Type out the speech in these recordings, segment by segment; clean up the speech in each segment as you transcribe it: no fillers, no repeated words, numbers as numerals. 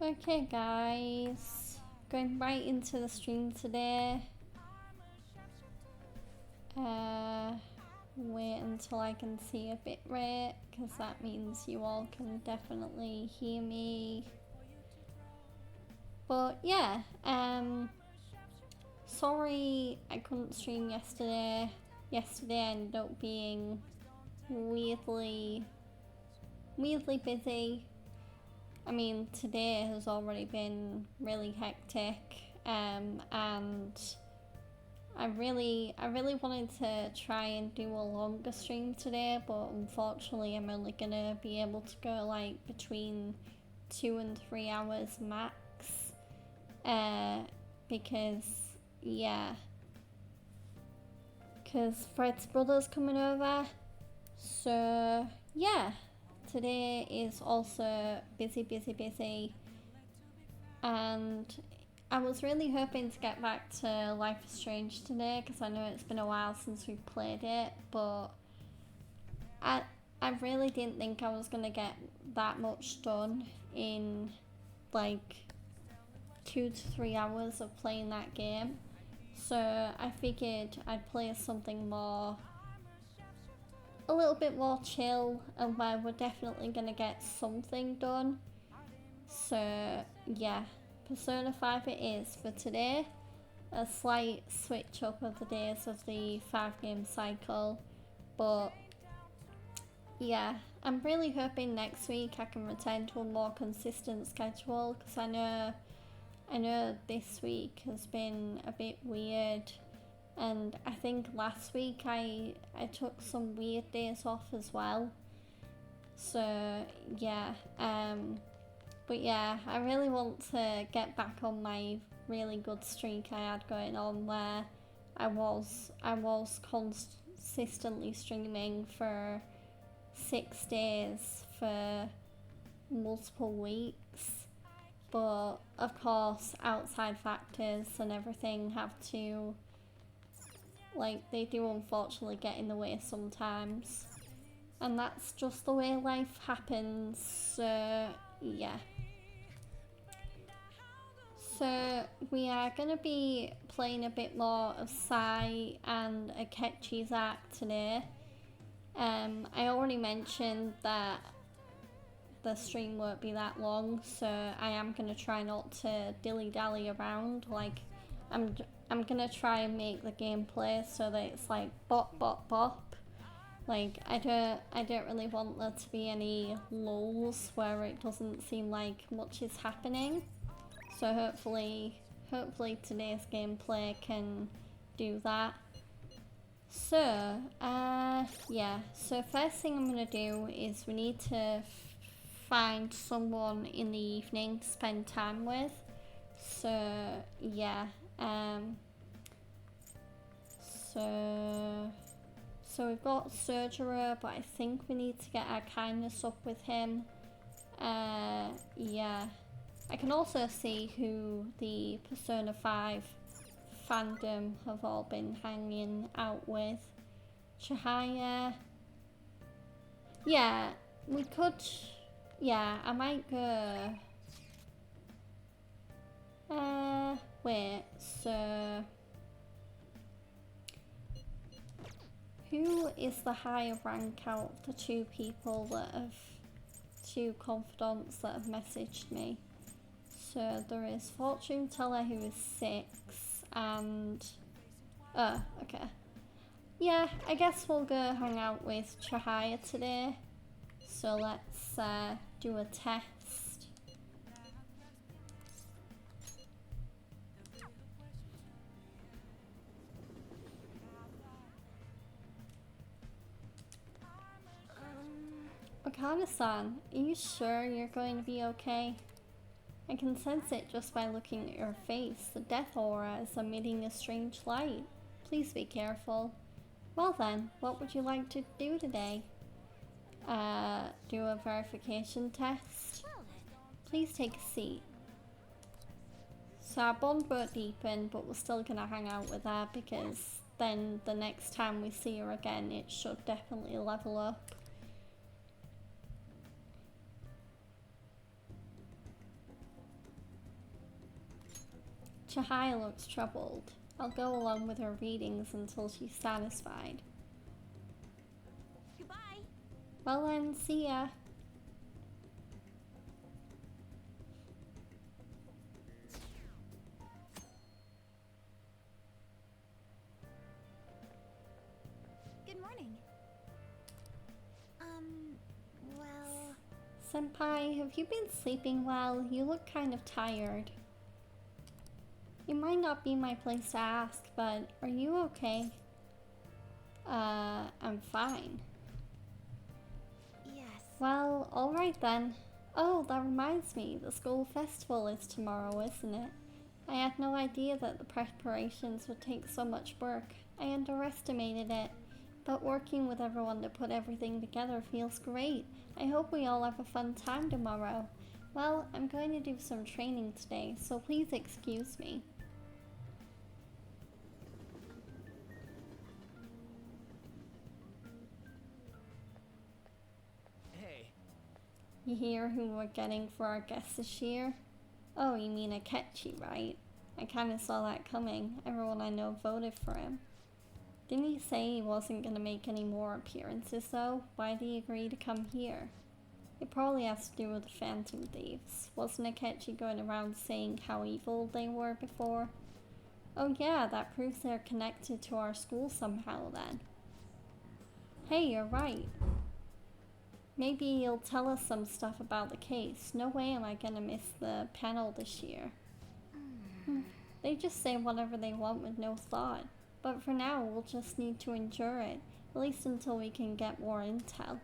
Okay guys, going right into the stream today. Wait until I can see a bit rate, because that means you all can definitely hear me. But yeah, sorry I couldn't stream yesterday. Yesterday ended up being weirdly busy. I mean, today has already been really hectic, and I really wanted to try and do a longer stream today, but unfortunately I'm only gonna be able to go like between 2 and 3 hours max, because Fred's brother's coming over. So yeah, today is also busy, and I was really hoping to get back to Life is Strange today, because I know it's been a while since we've played it, but I really didn't think I was gonna get that much done in like 2 to 3 hours of playing that game. So I figured I'd play something more, a little bit more chill, and where we're definitely gonna get something done. So yeah, Persona 5 it is for today. A slight switch up of the days of the 5-game cycle, but yeah, I'm really hoping next week I can return to a more consistent schedule, because I know this week has been a bit weird, and I think last week I took some weird days off as well. So yeah, but yeah, I really want to get back on my really good streak I had going on, where I was consistently streaming for 6 days for multiple weeks. But of course, outside factors and everything have to, like, they do unfortunately get in the way sometimes, and that's just the way life happens. So yeah. So we are going to be playing a bit more of Sai and Akechi's arc today. I already mentioned that the stream won't be that long, so I am going to try not to dilly-dally around. Like, I'm going to try and make the gameplay so that it's like bop bop bop. Like, I don't really want there to be any lulls where it doesn't seem like much is happening. So hopefully today's gameplay can do that. So, yeah. So first thing I'm gonna do is we need to find someone in the evening to spend time with. So, yeah. So we've got Surgerer, but I think we need to get our kindness up with him. Yeah. I can also see who the Persona 5 fandom have all been hanging out with. Chihaya. Yeah, we could... Yeah, I might go... wait, so... Who is the higher rank out of the two people that have... two confidants that have messaged me? So there is Fortune Teller, who is 6, and... Oh, okay. Yeah, I guess we'll go hang out with Chihaya today. So let's do a test. Okada-san, are you sure you're going to be okay? I can sense it just by looking at your face. The death aura is emitting a strange light. Please be careful. Well then, what would you like to do today? Do a verification test. Please take a seat. So our bond won't deepen, but we're still gonna hang out with her, because then the next time we see her again, it should definitely level up. Chihaya looks troubled. I'll go along with her readings until she's satisfied. Goodbye. Well then, see ya. Good morning. Well... Senpai, have you been sleeping well? You look kind of tired. It might not be my place to ask, but are you okay? I'm fine. Yes. Well, alright then. Oh, that reminds me, the school festival is tomorrow, isn't it? I had no idea that the preparations would take so much work. I underestimated it. But working with everyone to put everything together feels great. I hope we all have a fun time tomorrow. Well, I'm going to do some training today, so please excuse me. Hey. You hear who we're getting for our guest this year? Oh, you mean Akechi, right? I kinda saw that coming. Everyone I know voted for him. Didn't he say he wasn't gonna make any more appearances though? Why did he agree to come here? It probably has to do with the Phantom Thieves. Wasn't Akechi going around saying how evil they were before? Oh yeah, that proves they're connected to our school somehow then. Hey, you're right. Maybe he'll tell us some stuff about the case. No way am I gonna miss the panel this year. They just say whatever they want with no thought. But for now, we'll just need to endure it, at least until we can get more intel.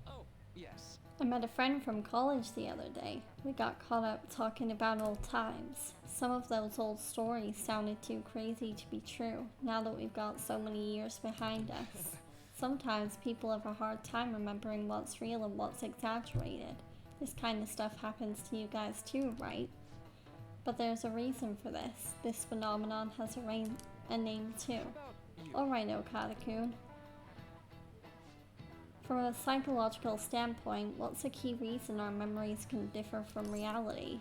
Oh, yes. I met a friend from college the other day. We got caught up talking about old times. Some of those old stories sounded too crazy to be true, now that we've got so many years behind us. Sometimes people have a hard time remembering what's real and what's exaggerated. This kind of stuff happens to you guys too, right? But there's a reason for this. This phenomenon has a name too. About you. Alright, Okada-kun. From a psychological standpoint, what's the key reason our memories can differ from reality?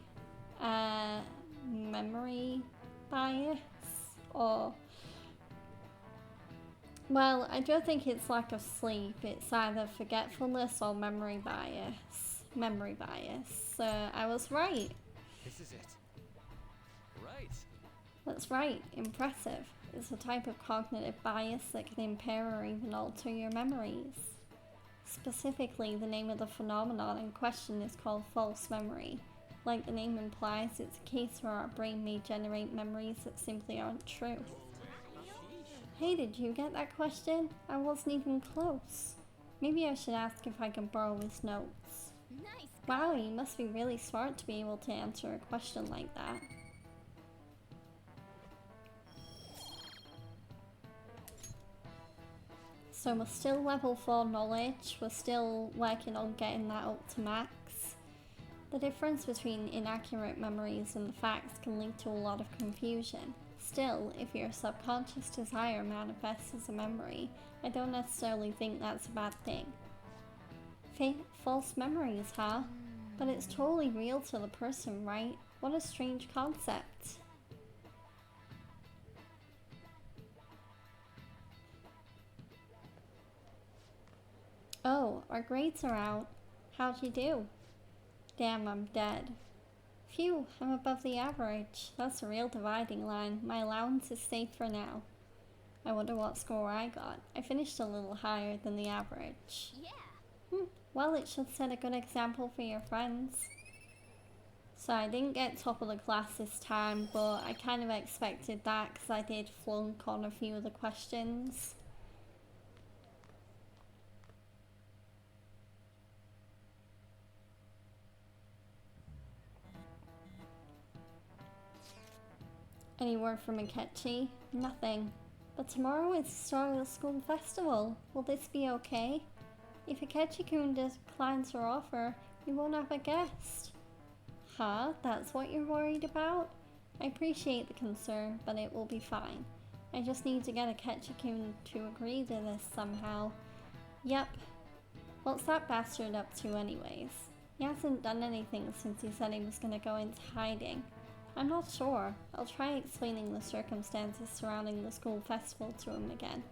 Memory bias? Or... Well, I don't think it's lack of sleep. It's either forgetfulness or memory bias. Memory bias. I was right. This is it. Right. That's right. Impressive. It's a type of cognitive bias that can impair or even alter your memories. Specifically, the name of the phenomenon in question is called false memory. Like the name implies, it's a case where our brain may generate memories that simply aren't true. Hey, did you get that question? I wasn't even close. Maybe I should ask if I can borrow his notes. Nice. Wow, you must be really smart to be able to answer a question like that. So we're still level 4 knowledge, we're still working on getting that up to max. The difference between inaccurate memories and the facts can lead to a lot of confusion. Still, if your subconscious desire manifests as a memory, I don't necessarily think that's a bad thing. False memories, huh? But it's totally real to the person, right? What a strange concept. Oh, our grades are out. How'd you do? Damn, I'm dead. Phew, I'm above the average. That's a real dividing line. My allowance is safe for now. I wonder what score I got. I finished a little higher than the average. Yeah. Well, it should set a good example for your friends. So I didn't get top of the class this time, but I kind of expected that because I did flunk on a few of the questions. Any word from Akechi? Nothing. But tomorrow is the start of the school festival. Will this be okay? If Akechi-kun declines her offer, we won't have a guest. Huh? That's what you're worried about? I appreciate the concern, but it will be fine. I just need to get Akechi-kun to agree to this somehow. Yep, What's that bastard up to anyways? He hasn't done anything since he said he was gonna go into hiding. I'm not sure. I'll try explaining the circumstances surrounding the school festival to him again.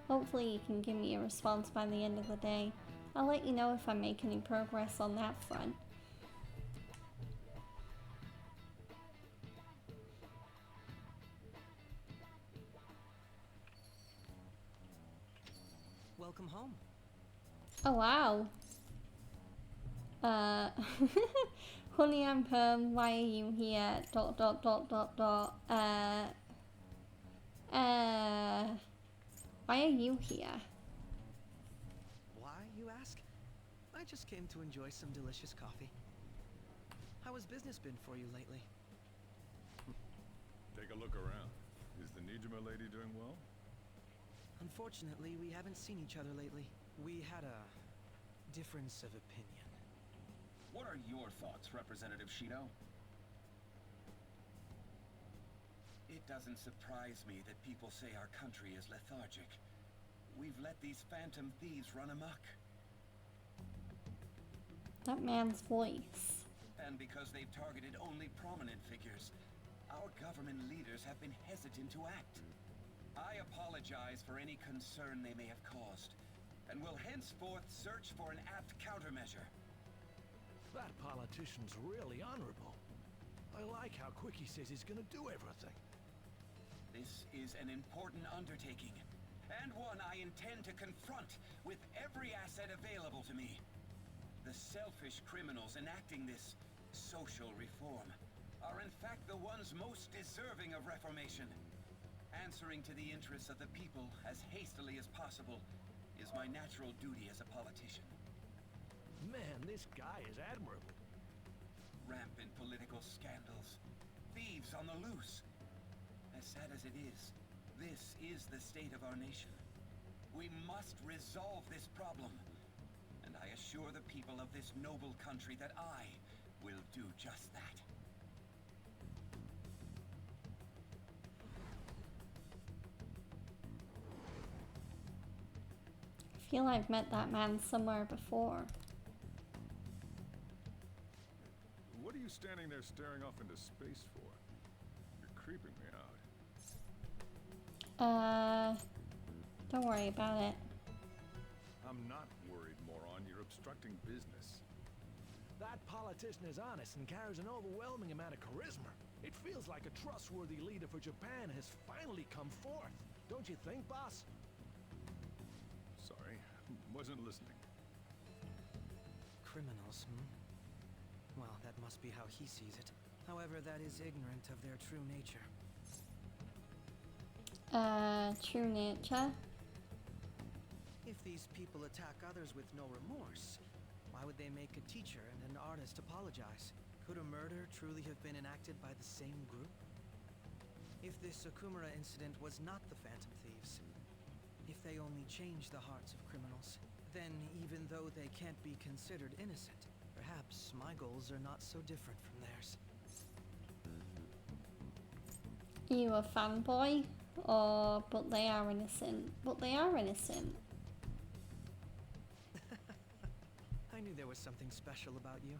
Hopefully he can give me a response by the end of the day. I'll let you know if I make any progress on that front. Welcome home. Oh wow. Honey, I'm Perm. Why are you here? Dot dot dot dot dot. Why are you here? Why, you ask? I just came to enjoy some delicious coffee. How has business been for you lately? Take a look around. Is the Nijima lady doing well? Unfortunately, we haven't seen each other lately. We had a difference of opinion. What are your thoughts, Representative Shido? It doesn't surprise me that people say our country is lethargic. We've let these phantom thieves run amok. That man's voice. And because they've targeted only prominent figures, our government leaders have been hesitant to act. I apologize for any concern they may have caused, and will henceforth search for an apt countermeasure. That politician's really honorable. I like how quick he says he's gonna do everything. This is an important undertaking, and one I intend to confront with every asset available to me. The selfish criminals enacting this social reform are in fact the ones most deserving of reformation. Answering to the interests of the people as hastily as possible is my natural duty as a politician. Man, this guy is admirable. Rampant political scandals, thieves on the loose. As sad as it is, this is the state of our nation. We must resolve this problem, and I assure the people of this noble country that I will do just that. I feel I've met that man somewhere before. What are you standing there staring off into space for? You're creeping me out. Don't worry about it. I'm not worried, moron. You're obstructing business. That politician is honest and carries an overwhelming amount of charisma. It feels like a trustworthy leader for Japan has finally come forth. Don't you think, boss? Sorry, wasn't listening. Criminals, hmm? Well, that must be how he sees it. However, that is ignorant of their true nature. True nature? If these people attack others with no remorse, why would they make a teacher and an artist apologize? Could a murder truly have been enacted by the same group? If this Okumura incident was not the Phantom Thieves, if they only change the hearts of criminals, then even though they can't be considered innocent, perhaps my goals are not so different from theirs. You a fanboy? Or, but they are innocent. But they are innocent. I knew there was something special about you.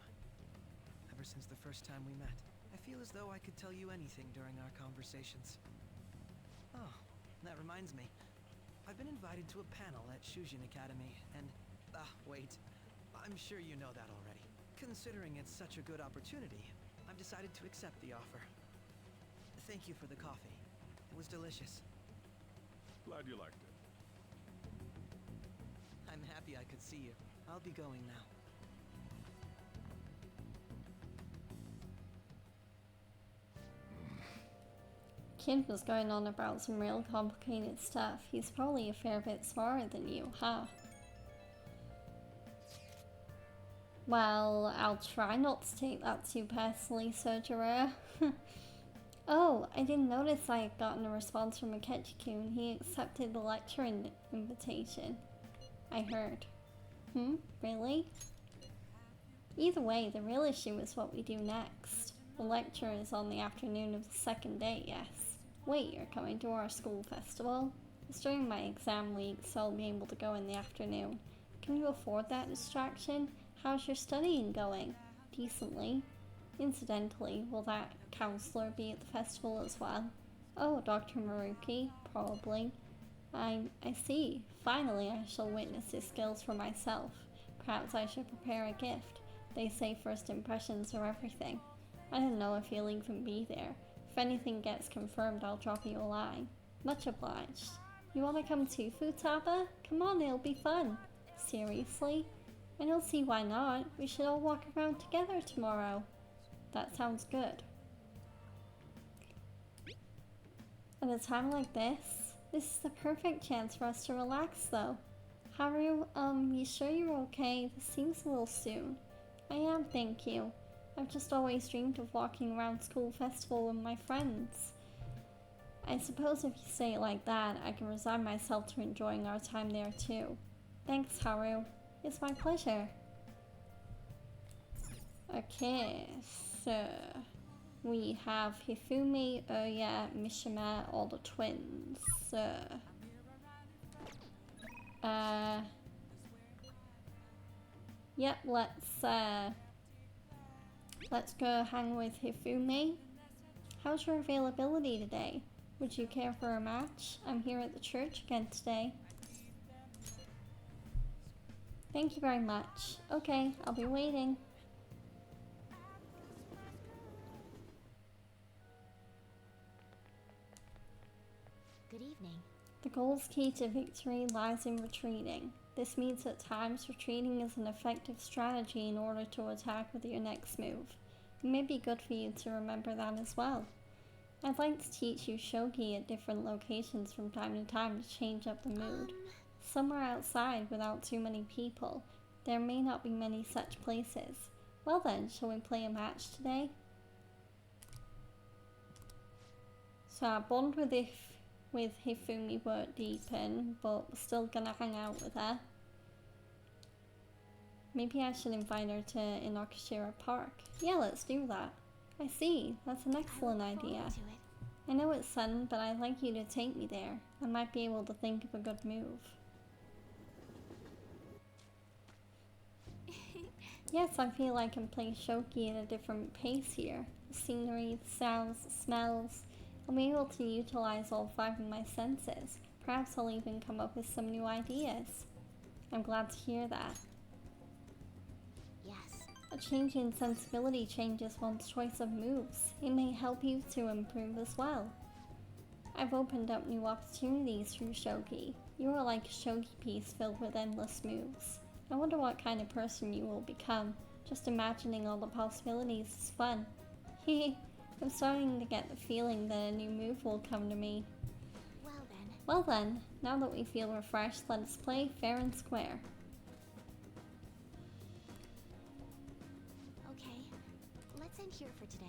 Ever since the first time we met, I feel as though I could tell you anything during our conversations. Oh, that reminds me. I've been invited to a panel at Shujin Academy, and... wait. I'm sure you know that already. Considering it's such a good opportunity, I've decided to accept the offer. Thank you for the coffee. It was delicious. Glad you liked it. I'm happy I could see you. I'll be going now. Kid was going on about some real complicated stuff. He's probably a fair bit smarter than you, huh? Well, I'll try not to take that too personally, Sojiro. Oh, I didn't notice I had gotten a response from Akechi-kun. He accepted the lecture invitation. I heard. Really? Either way, the real issue is what we do next. The lecture is on the afternoon of the second day, yes. Wait, you're coming to our school festival? It's during my exam week, so I'll be able to go in the afternoon. Can you afford that distraction? How's your studying going? Decently. Incidentally, will that counselor be at the festival as well? Oh, Dr. Maruki, probably. I see. Finally, I shall witness his skills for myself. Perhaps I should prepare a gift. They say first impressions are everything. I don't know if he'll even be there. If anything gets confirmed, I'll drop you a line. Much obliged. You want to come to Futaba? Come on, it'll be fun. Seriously? I don't see why not. We should all walk around together tomorrow. That sounds good. At a time like this is the perfect chance for us to relax though. Haru, you sure you're okay? This seems a little soon. I am, thank you. I've just always dreamed of walking around school festival with my friends. I suppose if you say it like that, I can resign myself to enjoying our time there too. Thanks, Haru. It's my pleasure. Okay, so we have Hifumi, Oya, Mishima, all the twins. Yep, let's go hang with Hifumi. How's your availability today? Would you care for a match? I'm here at the church again today. Thank you very much. Okay, I'll be waiting. Good evening. The goal's key to victory lies in retreating. This means at times retreating is an effective strategy in order to attack with your next move. It may be good for you to remember that as well. I'd like to teach you shogi at different locations from time to time to change up the mood. Somewhere outside without too many people. There may not be many such places. Well then, shall we play a match today? So our bond with Hifumi won't deepen, but we're still gonna hang out with her. Maybe I should invite her to Inokashira Park. Yeah, let's do that. I see, that's an excellent idea. I know it's sudden, but I'd like you to take me there. I might be able to think of a good move. Yes, I feel I can play shogi at a different pace here. The scenery, the sounds, the smells. I'll be able to utilize all 5 of my senses. Perhaps I'll even come up with some new ideas. I'm glad to hear that. Yes. A change in sensibility changes one's choice of moves. It may help you to improve as well. I've opened up new opportunities through shogi. You are like a shogi piece filled with endless moves. I wonder what kind of person you will become. Just imagining all the possibilities is fun. Hehe. I'm starting to get the feeling that a new move will come to me. Well then, now that we feel refreshed, let us play fair and square. Okay, let's end here for today.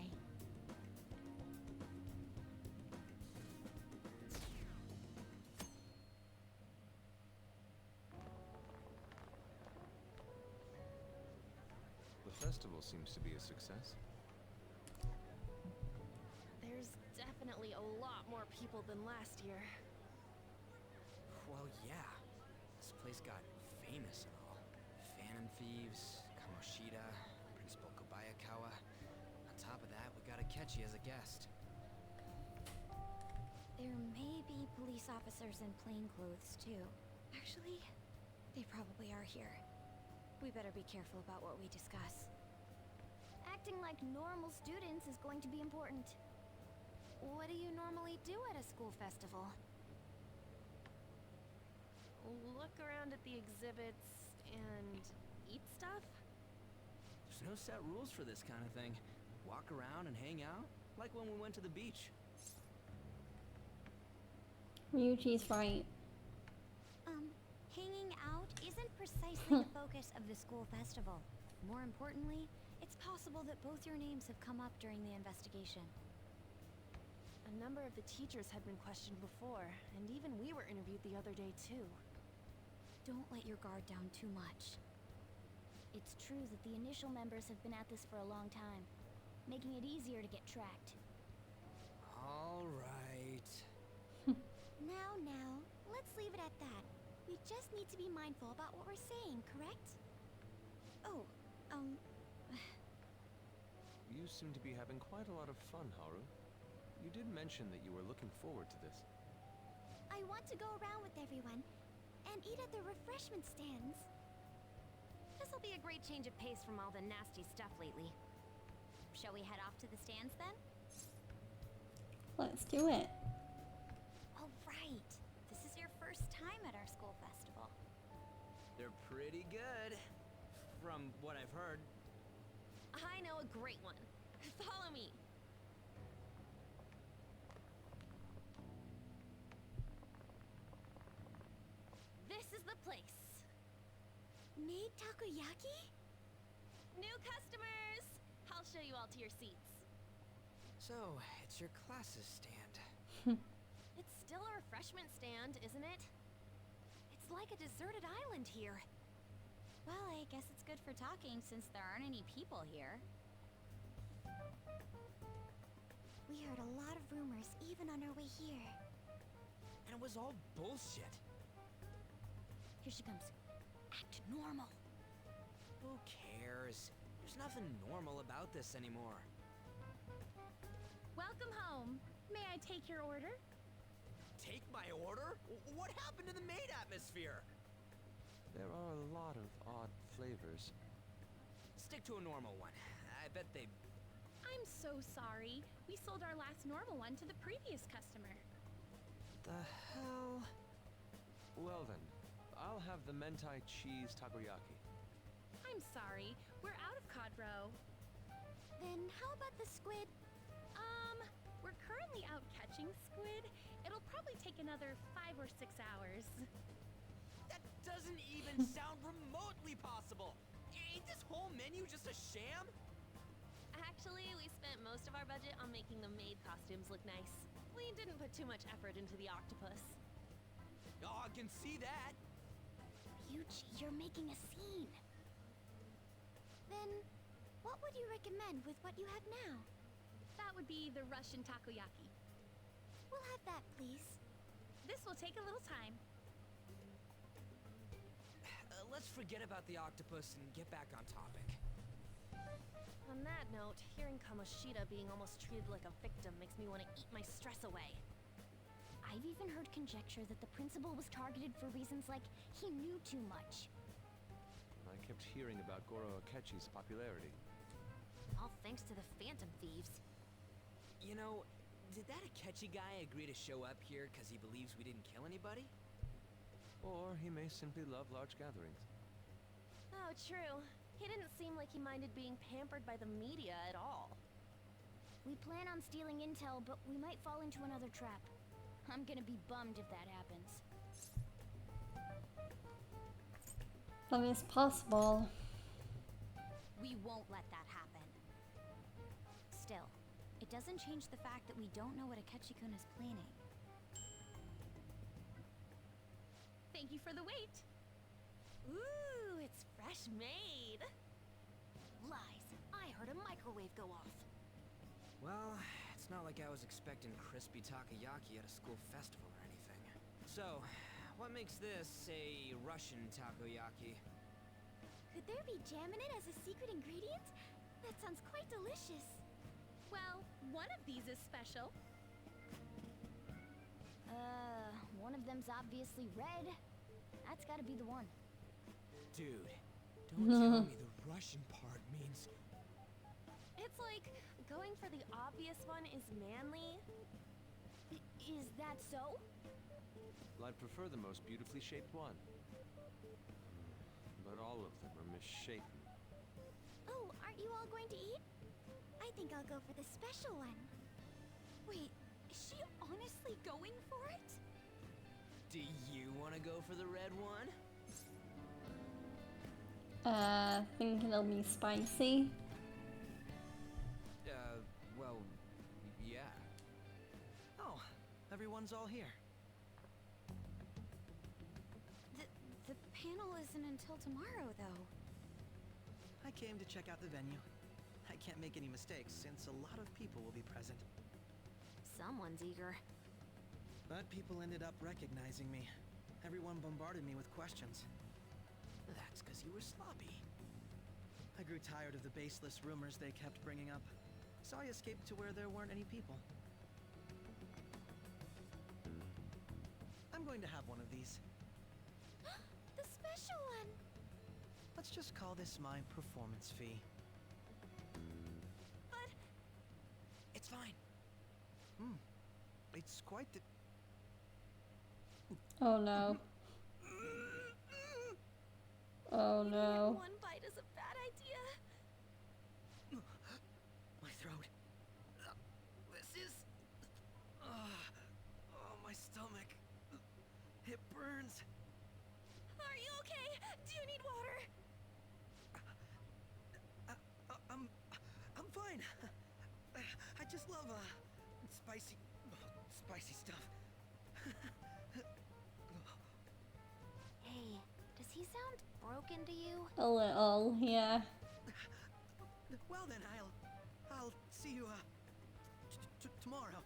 The festival seems to be a success. There's definitely a lot more people than last year. Well, yeah. This place got famous and all. Phantom Thieves, Kamoshida, Principal Kobayakawa. On top of that, we got Akechi as a guest. There may be police officers in plainclothes, too. Actually, they probably are here. We better be careful about what we discuss. Acting like normal students is going to be important. What do you normally do at a school festival? Look around at the exhibits and eat stuff? There's no set rules for this kind of thing. Walk around and hang out, like when we went to the beach. Ryuji's right. Hanging out isn't precisely the focus of the school festival. More importantly, it's possible that both your names have come up during the investigation. A number of the teachers had been questioned before, and even we were interviewed the other day too. Don't let your guard down too much. It's true that the initial members have been at this for a long time, making it easier to get tracked. All right. Now, let's leave it at that. We just need to be mindful about what we're saying, correct? Oh, You seem to be having quite a lot of fun, Haru. You did mention that you were looking forward to this. I want to go around with everyone and eat at the refreshment stands. This'll be a great change of pace from all the nasty stuff lately. Shall we head off to the stands then? Let's do it. Oh, right. This is your first time at our school festival. They're pretty good, from what I've heard. I know a great one. Follow me. This is the place. Made takoyaki? New customers! I'll show you all to your seats. So, it's your class's stand. It's still a refreshment stand, isn't it? It's like a deserted island here. Well, I guess it's good for talking since there aren't any people here. We heard a lot of rumors even on our way here. And it was all bullshit. Here she comes. Act normal. Who cares? There's nothing normal about this anymore. Welcome home. May I take your order? Take my order? What happened to the maid atmosphere? There are a lot of odd flavors. Stick to a normal one. I bet they... I'm so sorry. We sold our last normal one to the previous customer. The hell? Well then, I'll have the mentai cheese takoyaki. I'm sorry. We're out of cod roe. Then how about the squid? We're currently out catching squid. It'll probably take another 5 or 6 hours. That doesn't even sound remotely possible. Ain't this whole menu just a sham? Actually, we spent most of our budget on making the maid costumes look nice. We didn't put too much effort into the octopus. Oh, I can see that. Yuji, you're making a scene. Then, what would you recommend with what you have now? That would be the Russian takoyaki. We'll have that, please. This will take a little time. Let's forget about the octopus and get back on topic. On that note, hearing Kamoshida being almost treated like a victim makes me want to eat my stress away. I've even heard conjecture that the principal was targeted for reasons like he knew too much. I kept hearing about Goro Akechi's popularity. All thanks to the Phantom Thieves. You know, did that Akechi guy agree to show up here because he believes we didn't kill anybody? Or he may simply love large gatherings. Oh, true. He didn't seem like he minded being pampered by the media at all. We plan on stealing intel, but we might fall into another trap. I'm gonna be bummed if that happens. That is possible. We won't let that happen. Still, it doesn't change the fact that we don't know what Akechi-kun is planning. Thank you for the wait. Ooh, it's fresh made. Lies. I heard a microwave go off. Well, it's not like I was expecting crispy takoyaki at a school festival or anything. So, what makes this a Russian takoyaki? Could there be jam in it as a secret ingredient? That sounds quite delicious. Well, one of these is special. One of them's obviously red. That's gotta be the one. Dude, don't tell me the Russian part means... It's like going for the obvious one is manly. Is that so? Well, I'd prefer the most beautifully shaped one. But all of them are misshapen. Oh, aren't you all going to eat? I think I'll go for the special one. Wait, is she honestly going for it? Do you want to go for the red one? Think it'll be spicy. Well, yeah. Oh, everyone's all here. The panel isn't until tomorrow, though. I came to check out the venue. I can't make any mistakes since a lot of people will be present. Someone's eager. But people ended up recognizing me. Everyone bombarded me with questions. That's because you were sloppy. I grew tired of the baseless rumors they kept bringing up, so I escaped to where there weren't any people. I'm going to have one of these. The special one! Let's just call this my performance fee. But... It's fine. It's quite the... Oh no. Oh no. One bite is a bad idea. My throat. This is... oh, my stomach. It burns. Are you okay? Do you need water? I'm fine. I just love, spicy stuff. Hey, does he sound broken to you? A little, yeah. Well then, I'll see you, tomorrow.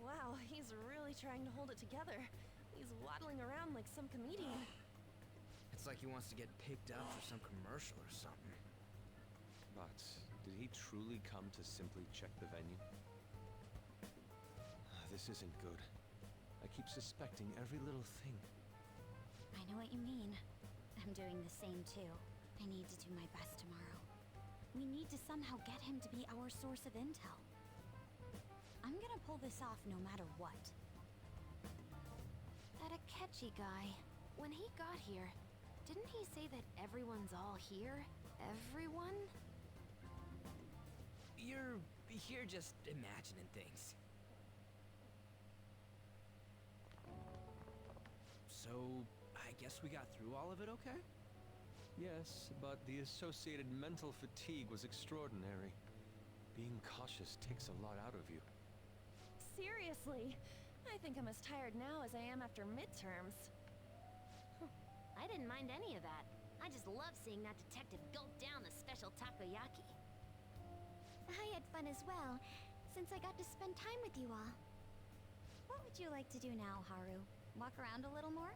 Wow, he's really trying to hold it together. He's waddling around like some comedian. It's like he wants to get picked up for some commercial or something. But did he truly come to simply check the venue? This isn't good. I keep suspecting every little thing. I know what you mean. I'm doing the same too. I need to do my best tomorrow. We need to somehow get him to be our source of intel. I'm gonna pull this off no matter what. That Akechi guy, when he got here, didn't he say that everyone's all here? Everyone? You're here just imagining things. So, I guess we got through all of it okay? Yes, but the associated mental fatigue was extraordinary. Being cautious takes a lot out of you. Seriously, I think I'm as tired now as I am after midterms. I didn't mind any of that. I just love seeing that detective gulp down the special takoyaki. I had fun as well, since I got to spend time with you all. What would you like to do now, Haru? Walk around a little more?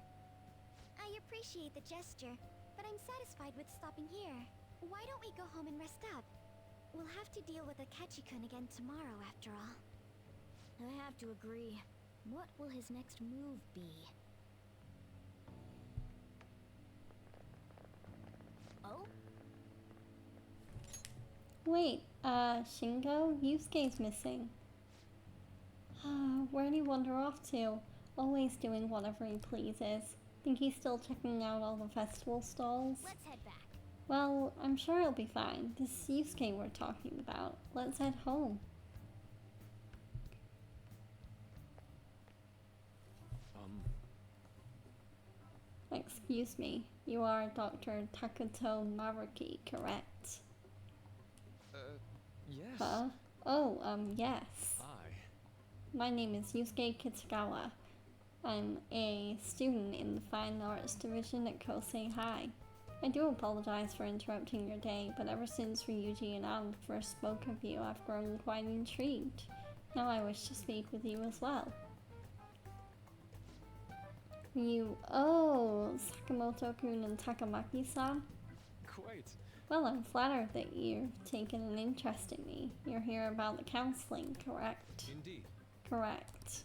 I appreciate the gesture, but I'm satisfied with stopping here. Why don't we go home and rest up? We'll have to deal with Akechi-kun again tomorrow, after all. I have to agree. What will his next move be? Oh? Wait, Shingo? Yusuke's missing. Where'd he wander off to? Always doing whatever he pleases. Think he's still checking out all the festival stalls? Let's head back. Well, I'm sure he'll be fine. This is Yusuke we're talking about. Let's head home. Excuse me, you are Dr. Takuto Maruki, correct? Yes. Huh? Oh, yes. I. My name is Yusuke Kitagawa. I'm a student in the Fine Arts Division at Kosei High. I do apologize for interrupting your day, but ever since Ryuji and Alan first spoke of you, I've grown quite intrigued. Now I wish to speak with you as well. Oh, Sakamoto-kun and Takamaki-san? Quite. Well, I'm flattered that you've taken an interest in me. You're here about the counseling, correct? Indeed. Correct.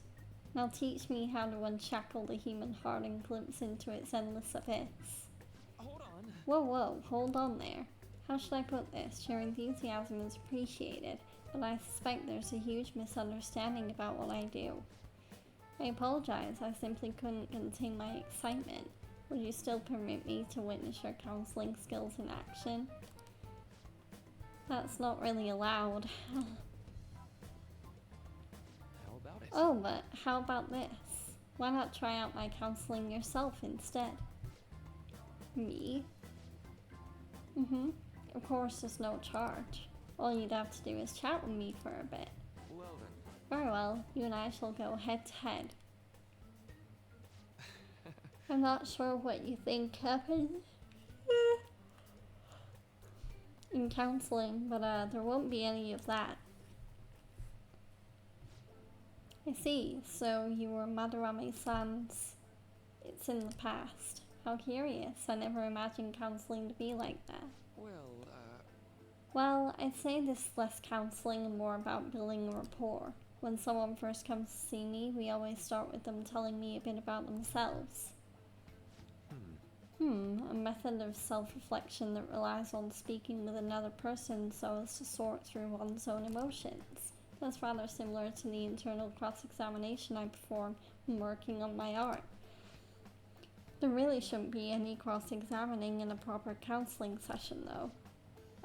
Now teach me how to unshackle the human heart and glimpse into its endless abyss. Hold on. Whoa, hold on there. How should I put this? Your enthusiasm is appreciated, but I suspect there's a huge misunderstanding about what I do. I apologize, I simply couldn't contain my excitement. Would you still permit me to witness your counseling skills in action? That's not really allowed. How about it? Oh, but how about this? Why not try out my counseling yourself instead? Me? Of course, there's no charge. All you'd have to do is chat with me for a bit. Well then. Very well, you and I shall go head to head. I'm not sure what you think happens in counseling, but there won't be any of that. I see, so you were Madarame-san's. It's in the past. How curious. I never imagined counseling to be like that. Well, I'd say this is less counseling and more about building a rapport. When someone first comes to see me, we always start with them telling me a bit about themselves. A method of self-reflection that relies on speaking with another person so as to sort through one's own emotions. That's rather similar to the internal cross-examination I perform when working on my art. There really shouldn't be any cross-examining in a proper counseling session though.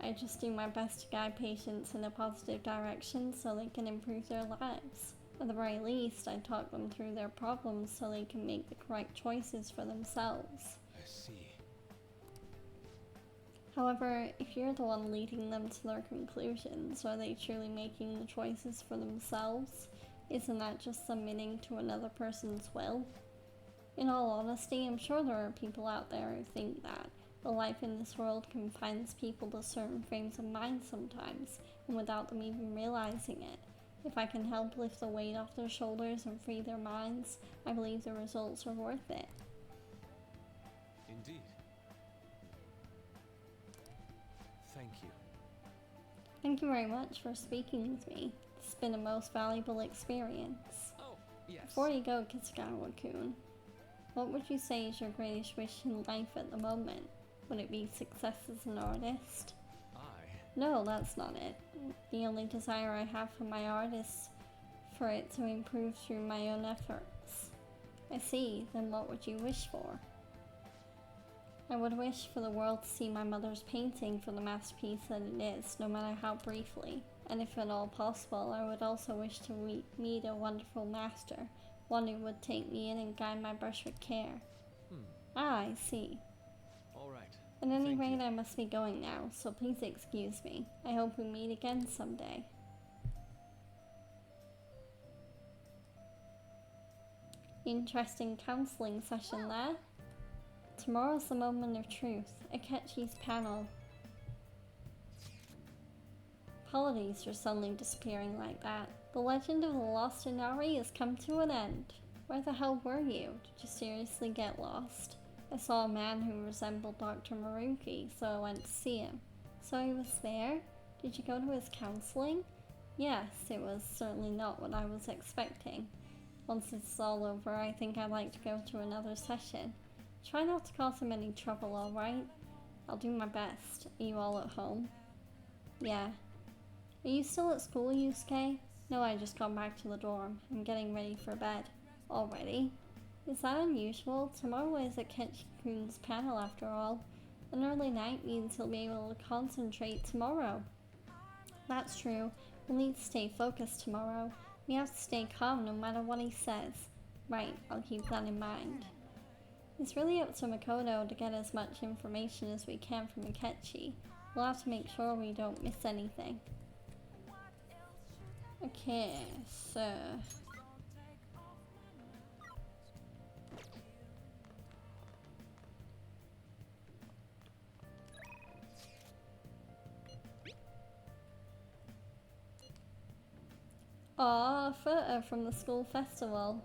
I just do my best to guide patients in a positive direction so they can improve their lives. At the very least, I talk them through their problems so they can make the correct choices for themselves. I see. However, if you're the one leading them to their conclusions, are they truly making the choices for themselves? Isn't that just submitting to another person's will? In all honesty, I'm sure there are people out there who think that. But life in this world confines people to certain frames of mind sometimes, and without them even realizing it. If I can help lift the weight off their shoulders and free their minds, I believe the results are worth it. Indeed. Thank you. Thank you very much for speaking with me. It's been a most valuable experience. Oh, yes. Before you go, Kitsugawa-kun, what would you say is your greatest wish in life at the moment? Would it be success as an artist? No, that's not it. The only desire I have for my art is for it to improve through my own efforts. I see, then what would you wish for? I would wish for the world to see my mother's painting for the masterpiece that it is, no matter how briefly. And if at all possible, I would also wish to meet a wonderful master, one who would take me in and guide my brush with care. I see. All right. At any Thank rate, you. I must be going now, so please excuse me. I hope we meet again someday. Interesting counseling session there. Tomorrow's the moment of truth, Akechi's panel. Apologies for suddenly disappearing like that. The legend of the lost Inari has come to an end. Where the hell were you? Did you seriously get lost? I saw a man who resembled Dr. Maruki, so I went to see him. So he was there? Did you go to his counseling? Yes, it was certainly not what I was expecting. Once it's all over, I think I'd like to go to another session. Try not to cause him any trouble, alright? I'll do my best. Are you all at home? Yeah. Are you still at school, Yusuke? No, I just got back to the dorm. I'm getting ready for bed. Already? Is that unusual? Tomorrow is Akechi-kun's panel after all. An early night means he'll be able to concentrate tomorrow. That's true. We'll need to stay focused tomorrow. We have to stay calm no matter what he says. Right, I'll keep that in mind. It's really up to Makoto to get as much information as we can from Akechi. We'll have to make sure we don't miss anything. Okay, so... Aw, a photo from the school festival.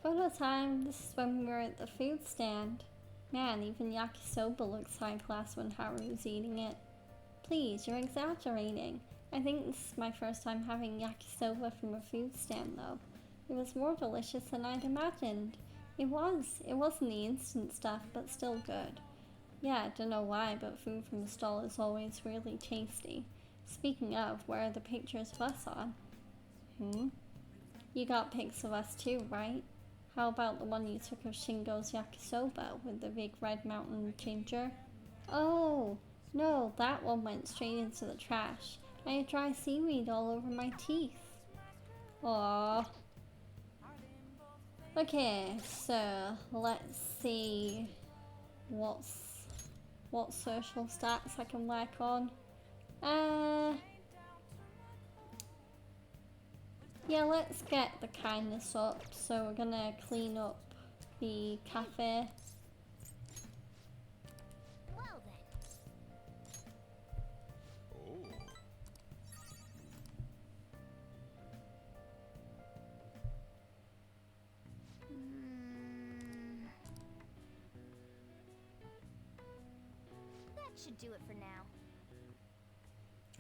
Photo time. This is when we were at the food stand. Man, even yakisoba looks high class when Haru's eating it. Please, you're exaggerating. I think this is my first time having yakisoba from a food stand though. It was more delicious than I'd imagined. It wasn't the instant stuff, but still good. Yeah, I don't know why, but food from the stall is always really tasty. Speaking of, where are the pictures of us on? You got pics of us too, right? How about the one you took of Shingo's yakisoba with the big red mountain ginger? Oh, no, that one went straight into the trash. I had dry seaweed all over my teeth. Aww. Okay, so let's see what social stats I can work on. Yeah, let's get the kindness up. So we're gonna clean up the cafe. Well then. Oh. That should do it for now.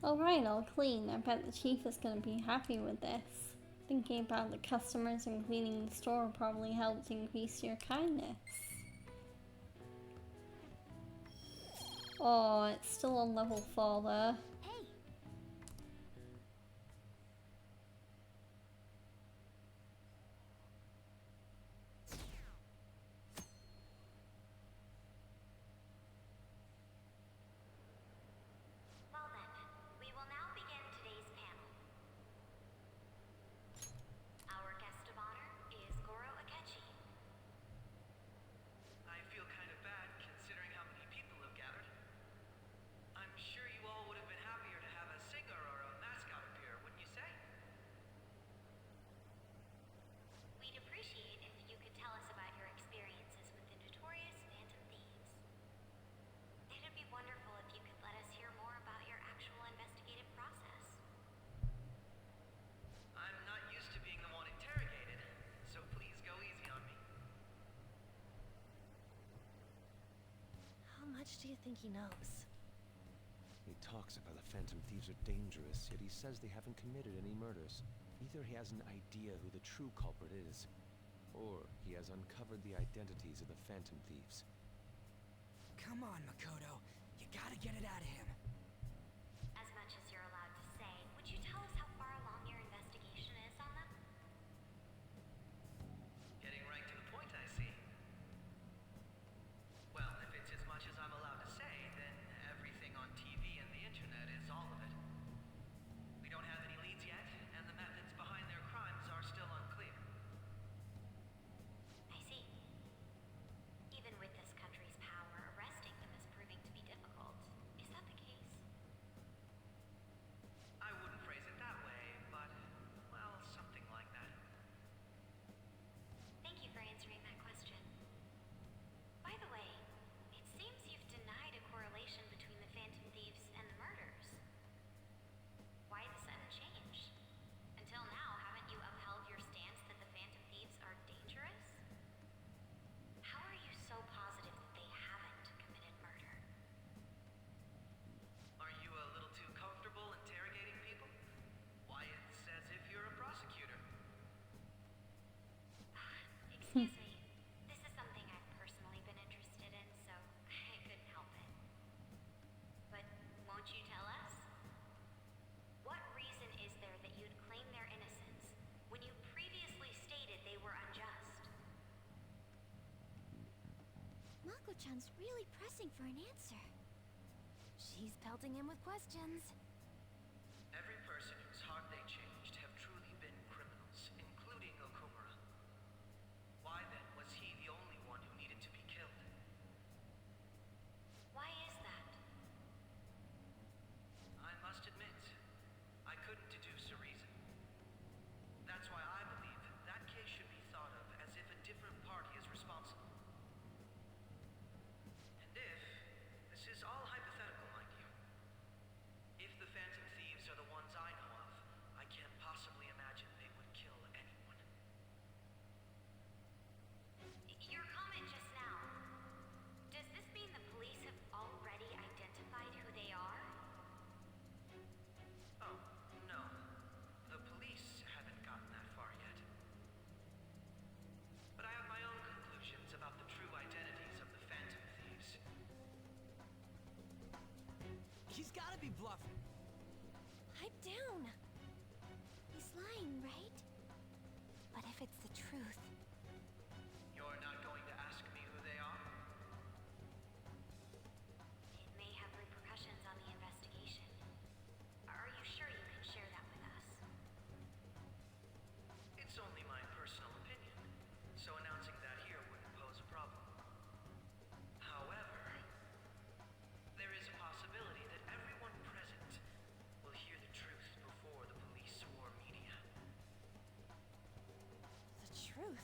Alright, I'll clean. I bet the chief is gonna be happy with this. Thinking about the customers and cleaning the store probably helped increase your kindness. Oh, it's still on level 4 though. Hey! Well then, we will now begin today's panel. Our guest of honor is Goro Akechi. I feel kind of bad considering how many people have gathered. I'm sure you all would have been happier to have a singer or a mascot appear, wouldn't you say? We'd appreciate if you could tell us about your experiences with the notorious Phantom Thieves. It'd be wonderful if you could let us hear more about your actual investigative process. I'm not used to being the one interrogated, so please go easy on me. How much do you think he knows? He talks about the Phantom Thieves are dangerous, yet he says they haven't committed any murders. Either he has an idea who the true culprit is, or he has uncovered the identities of the Phantom Thieves. Come on, Makoto. You gotta get it out of him. As much as you're allowed to say, would you tell us how far along your investigation is on them? Getting right to the point, I see. Well, if it's as much as I'm allowed to say, then everything on TV and the internet is all of it. We don't have any leads yet, and the methods behind their crimes are still unclear. I see. Even with this country's power, arresting them is proving to be difficult. Is that the case? I wouldn't phrase it that way, but, well, something like that. Thank you for answering that question. By the way, it seems you've denied a correlation between the Phantom Thieves and the murders. Why the sudden change? Until now, haven't you upheld your stance that the Phantom Thieves are dangerous? How are you so positive that they haven't committed murder? Are you a little too comfortable interrogating people? Why, it's as if you're a prosecutor. Excuse me. This is something I've personally been interested in, so I couldn't help it. But won't you tell us? What reason is there that you'd claim their innocence when you previously stated they were unjust? Mako-chan's really pressing for an answer. She's pelting him with questions. Every person whose heart they changed have truly been criminals, including Okumura. Why then was he the only one who needed to be killed? Why is that? I must admit, I couldn't deduce a reason. That's why I believe that case should be thought of as if a different party is responsible. And if, this is all hypothetical, mind you, if the Phantom Thieves are the ones I know of, I can't possibly imagine they would kill anyone. Your comment just now. Does this mean the police have already identified who they are? Oh, no. The police haven't gotten that far yet. But I have my own conclusions about the true identities of the Phantom Thieves. He's gotta be bluffing. Pipe down. He's lying, right? But if it's the truth, You're not going to ask me who they are? It may have repercussions on the investigation. Are you sure you can share that with us? It's only my personal opinion, so announcing that here wouldn't pose a problem. However, there is a possibility that everyone present will hear the truth before the police or media. the truth.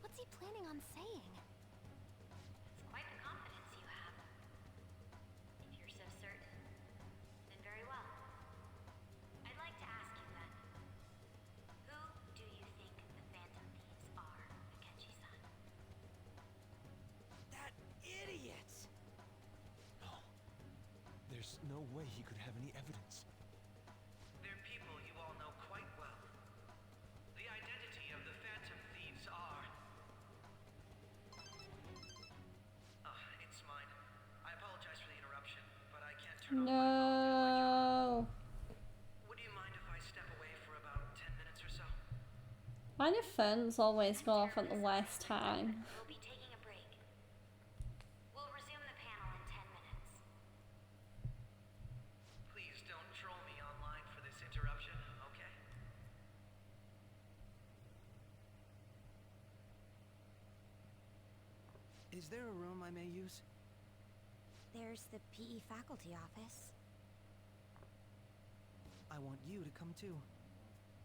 What's he planning on saying? It's quite the confidence you have. If you're so certain, then very well. I'd like to ask you then. Who do you think the Phantom Thieves are, Akechi-san? That idiot! No, There's no way he could have any evidence. They're people you all know quite well. The identity of the Phantom Thieves are... it's mine. I apologize for the interruption, but I can't turn off my phone. No. Would you mind if I step away for about 10 minutes or so? Why do phones always go off at the worst time? We'll be taking a break. We'll resume the panel in 10 minutes. Please don't troll me online for this interruption, okay? Is there a room I may use? There's the PE faculty office. I want you to come too.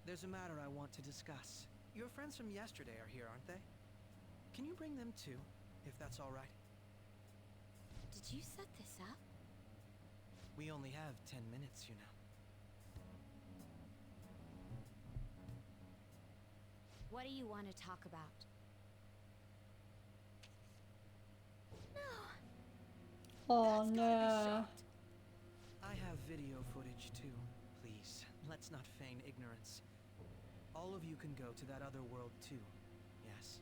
There's a matter I want to discuss. Your friends from yesterday are here, aren't they? Can you bring them too, if that's all right? Did you set this up? We only have 10 minutes, you know. What do you want to talk about? Oh That's gotta be no. shocked. I have video footage too. Please, let's not feign ignorance. All of you can go to that other world too. Yes?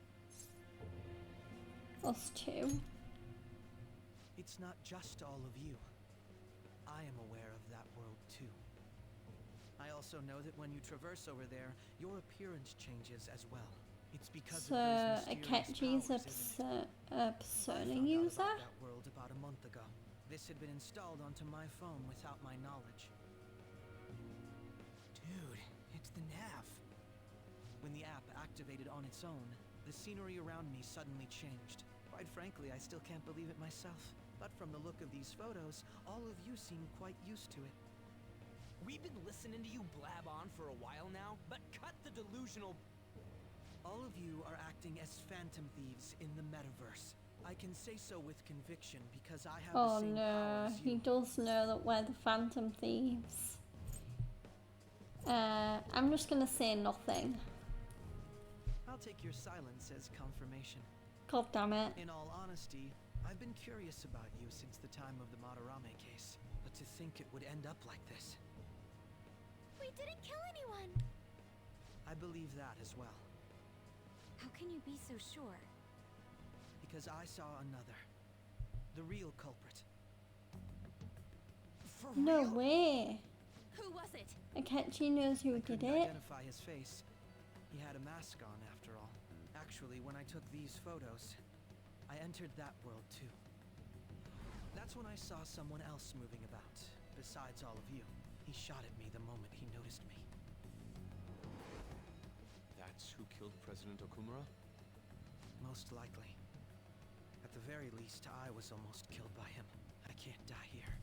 Us too. It's not just all of you. I am aware of that world too. I also know that when you traverse over there, your appearance changes as well. It's because So, of those Akechi's mysterious powers, isn't it? a I Persona found out user? about that world about a month ago. This had been installed onto my phone without my knowledge. Dude, it's the nav. When the app activated on its own, the scenery around me suddenly changed. Quite frankly, I still can't believe it myself. But from the look of these photos, all of you seem quite used to it. We've been listening to you blab on for a while now, but cut the delusional... All of you are acting as Phantom Thieves in the metaverse. I can say so with conviction because I have the Oh same power no, as he you. does know that we're the Phantom Thieves. I'm just gonna say nothing. I'll take your silence as confirmation. God damn it. In all honesty, I've been curious about you since the time of the Madarame case. But to think it would end up like this. We didn't kill anyone! I believe that as well. How can you be so sure? Because I saw another. The real culprit. For No real? way. Who was it? Akechi knows who I did couldn't it. identify his face. He had a mask on after all. Actually, when I took these photos, I entered that world too. That's when I saw someone else moving about, besides all of you. He shot at me the moment he noticed me. That's who killed President Okumura? Most likely. At the very least, I was almost killed by him. I can't die here.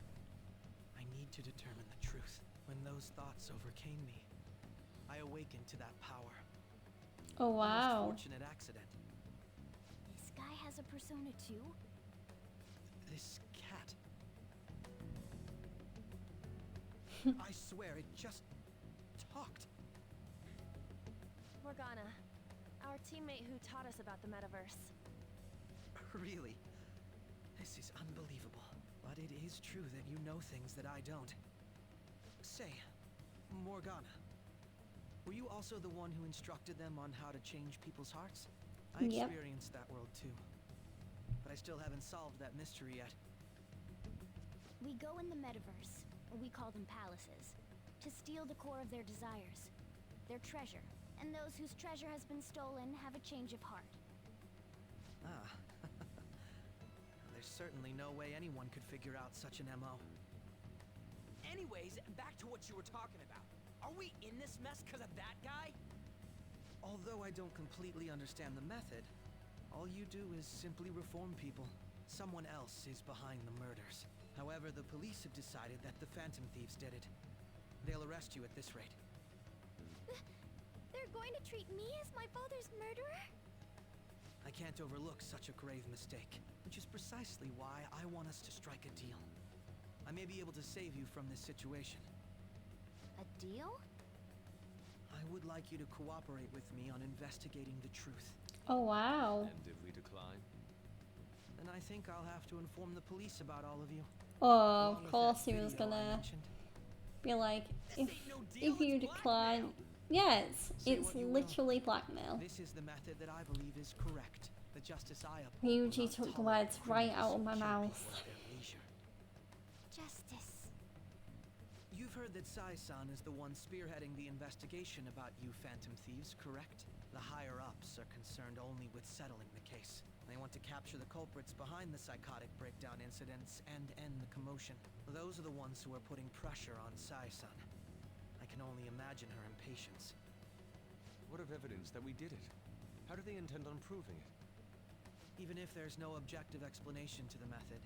I need to determine the truth. When those thoughts overcame me, I awakened to that power. Oh A wow. most fortunate accident. This guy has a persona too? This cat. I swear it just talked. Morgana, our teammate who taught us about the metaverse. Really? This is unbelievable. But it is true that you know things that I don't. Say, Morgana, were you also the one who instructed them on how to change people's hearts? I Yep. experienced that world too. But I still haven't solved that mystery yet. We go in the metaverse, we call them palaces, to steal the core of their desires, their treasure. And those whose treasure has been stolen have a change of heart. Ah. There's certainly no way anyone could figure out such an MO. Anyways, back to what you were talking about. Are we in this mess because of that guy? Although I don't completely understand the method, all you do is simply reform people. Someone else is behind the murders. However, the police have decided that the Phantom Thieves did it. They'll arrest you at this rate. They're going to treat me as my father's murderer? I can't overlook such a grave mistake, which is precisely why I want us to strike a deal. I may be able to save you from this situation. A deal? I would like you to cooperate with me on investigating the truth. Oh wow. And if we decline? and I think I'll have to inform the police about all of you. Oh, Along of with course that he was video I gonna mentioned. be like, This if ain't no deal, if you it's decline, blackmail. yeah, Say it's what you will. literally blackmail. This is the method that I believe is correct. The justice I uphold will Ryuji not took the tolerate words right criminals out of who my kill mouth. people at their leisure. Justice. You've heard that Sai-san is the one spearheading the investigation about you Phantom Thieves, correct? The higher-ups are concerned only with settling the case. They want to capture the culprits behind the psychotic breakdown incidents and end the commotion. Those are the ones who are putting pressure on Sai-san. I can only imagine her impatience. What of evidence that we did it? How do they intend on proving it? Even if there's no objective explanation to the method,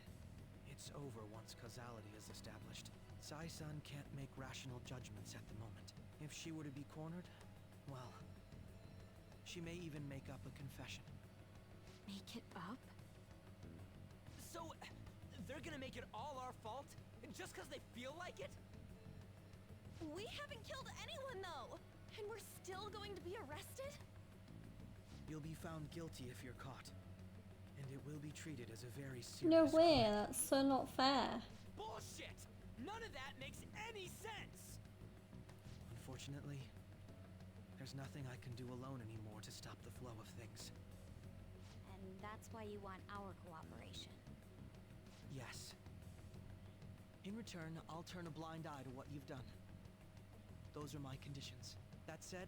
it's over once causality is established. Sai-san can't make rational judgments at the moment. If she were to be cornered, well, she may even make up a confession. Make it up? So, they're gonna make it all our fault? Just because they feel like it? We haven't killed anyone though! And we're still going to be arrested? You'll be found guilty if you're caught. And it will be treated as a very serious No way, crime. that's so not fair. Bullshit! None of that makes any sense! Unfortunately, there's nothing I can do alone anymore to stop the flow of things. And that's why you want our cooperation. Yes. In return, I'll turn a blind eye to what you've done. Those are my conditions. That said,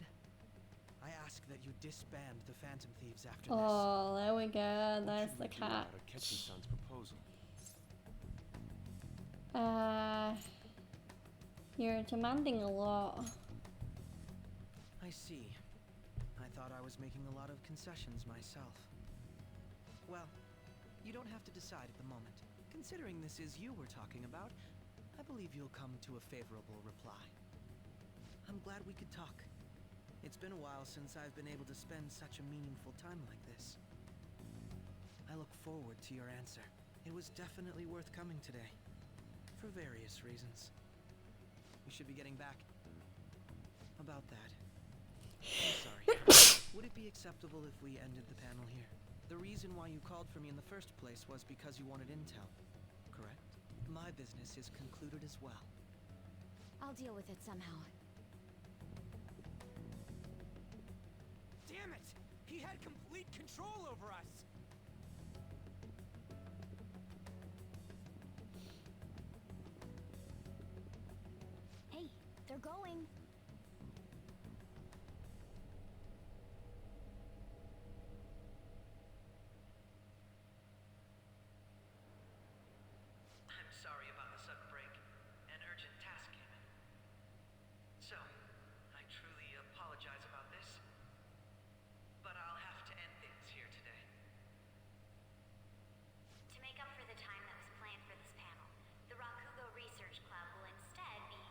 I ask that you disband the Phantom Thieves after this. Oh, there we go. There's What the should we do about catch. Akechi-san's proposal? You're demanding a lot. I see. I thought I was making a lot of concessions myself. Well, you don't have to decide at the moment. Considering this is you we're talking about, I believe you'll come to a favorable reply. I'm glad we could talk. It's been a while since I've been able to spend such a meaningful time like this. I look forward to your answer. It was definitely worth coming today. For various reasons. We should be getting back. About that. I'm sorry. Would it be acceptable if we ended the panel here? The reason why you called for me in the first place was because you wanted intel, correct? My business is concluded as well. I'll deal with it somehow. Damn it! He had complete control over us! Hey, they're going. I'm sorry about the sudden break. An urgent task came in. So, I truly apologize about this. But I'll have to end things here today. To make up for the time that was planned for this panel, the Rakugo Research Club will instead be...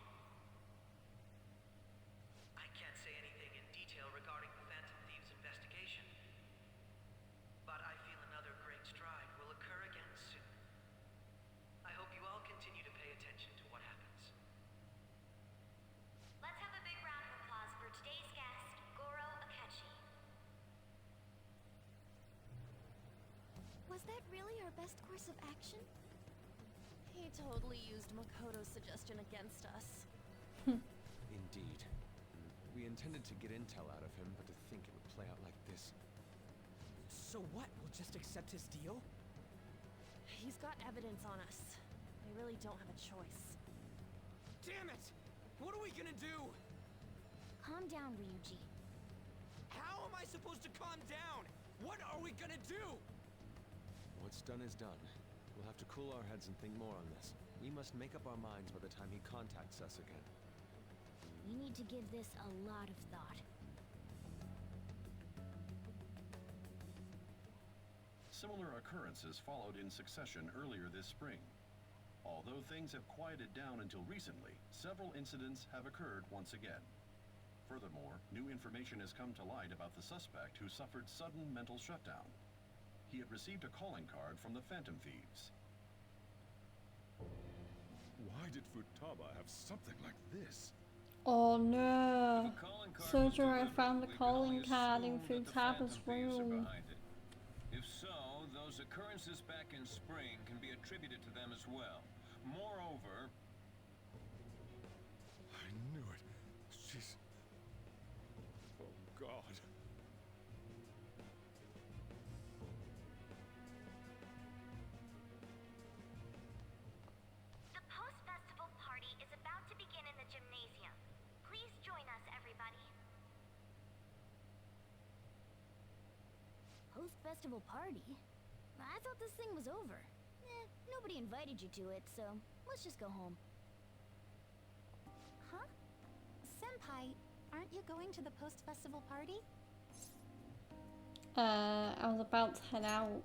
I can't say anything in detail regarding the Phantom Thieves investigation. But I feel another great stride will occur again soon. I hope you all continue to pay attention to what happens. Let's have a big round of applause for today's guest, Goro Akechi. Was that really our best course of action? He totally used Makoto's suggestion against us. Indeed. We intended to get intel out of him, but to think it would play out like this. So what? We'll just accept his deal? He's got evidence on us. We really don't have a choice. Damn it! What are we gonna do? Calm down, Ryuji. How am I supposed to calm down? What are we gonna do? What's done is done. We'll have to cool our heads and think more on this. We must make up our minds by the time he contacts us again. We need to give this a lot of thought. Similar occurrences followed in succession earlier this spring. Although things have quieted down until recently, several incidents have occurred once again. Furthermore, new information has come to light about the suspect who suffered sudden mental shutdown. He had received a calling card from the Phantom Thieves. Why did Futaba have something like this? Oh no. The calling card was Soldier, I delivered, found the we can calling only card in assume that the Futaba's Phantom Thieves are room. behind it. If so, those occurrences back in spring can be attributed to them as well. Moreover... I knew it. She's... Oh, God. The post-festival party is about to begin in the gymnasium. Please join us, everybody. Post-festival party? I thought this thing was over. Nobody invited you to it, so let's just go home. Huh? Senpai, aren't you going to the post-festival party? I was about to head out.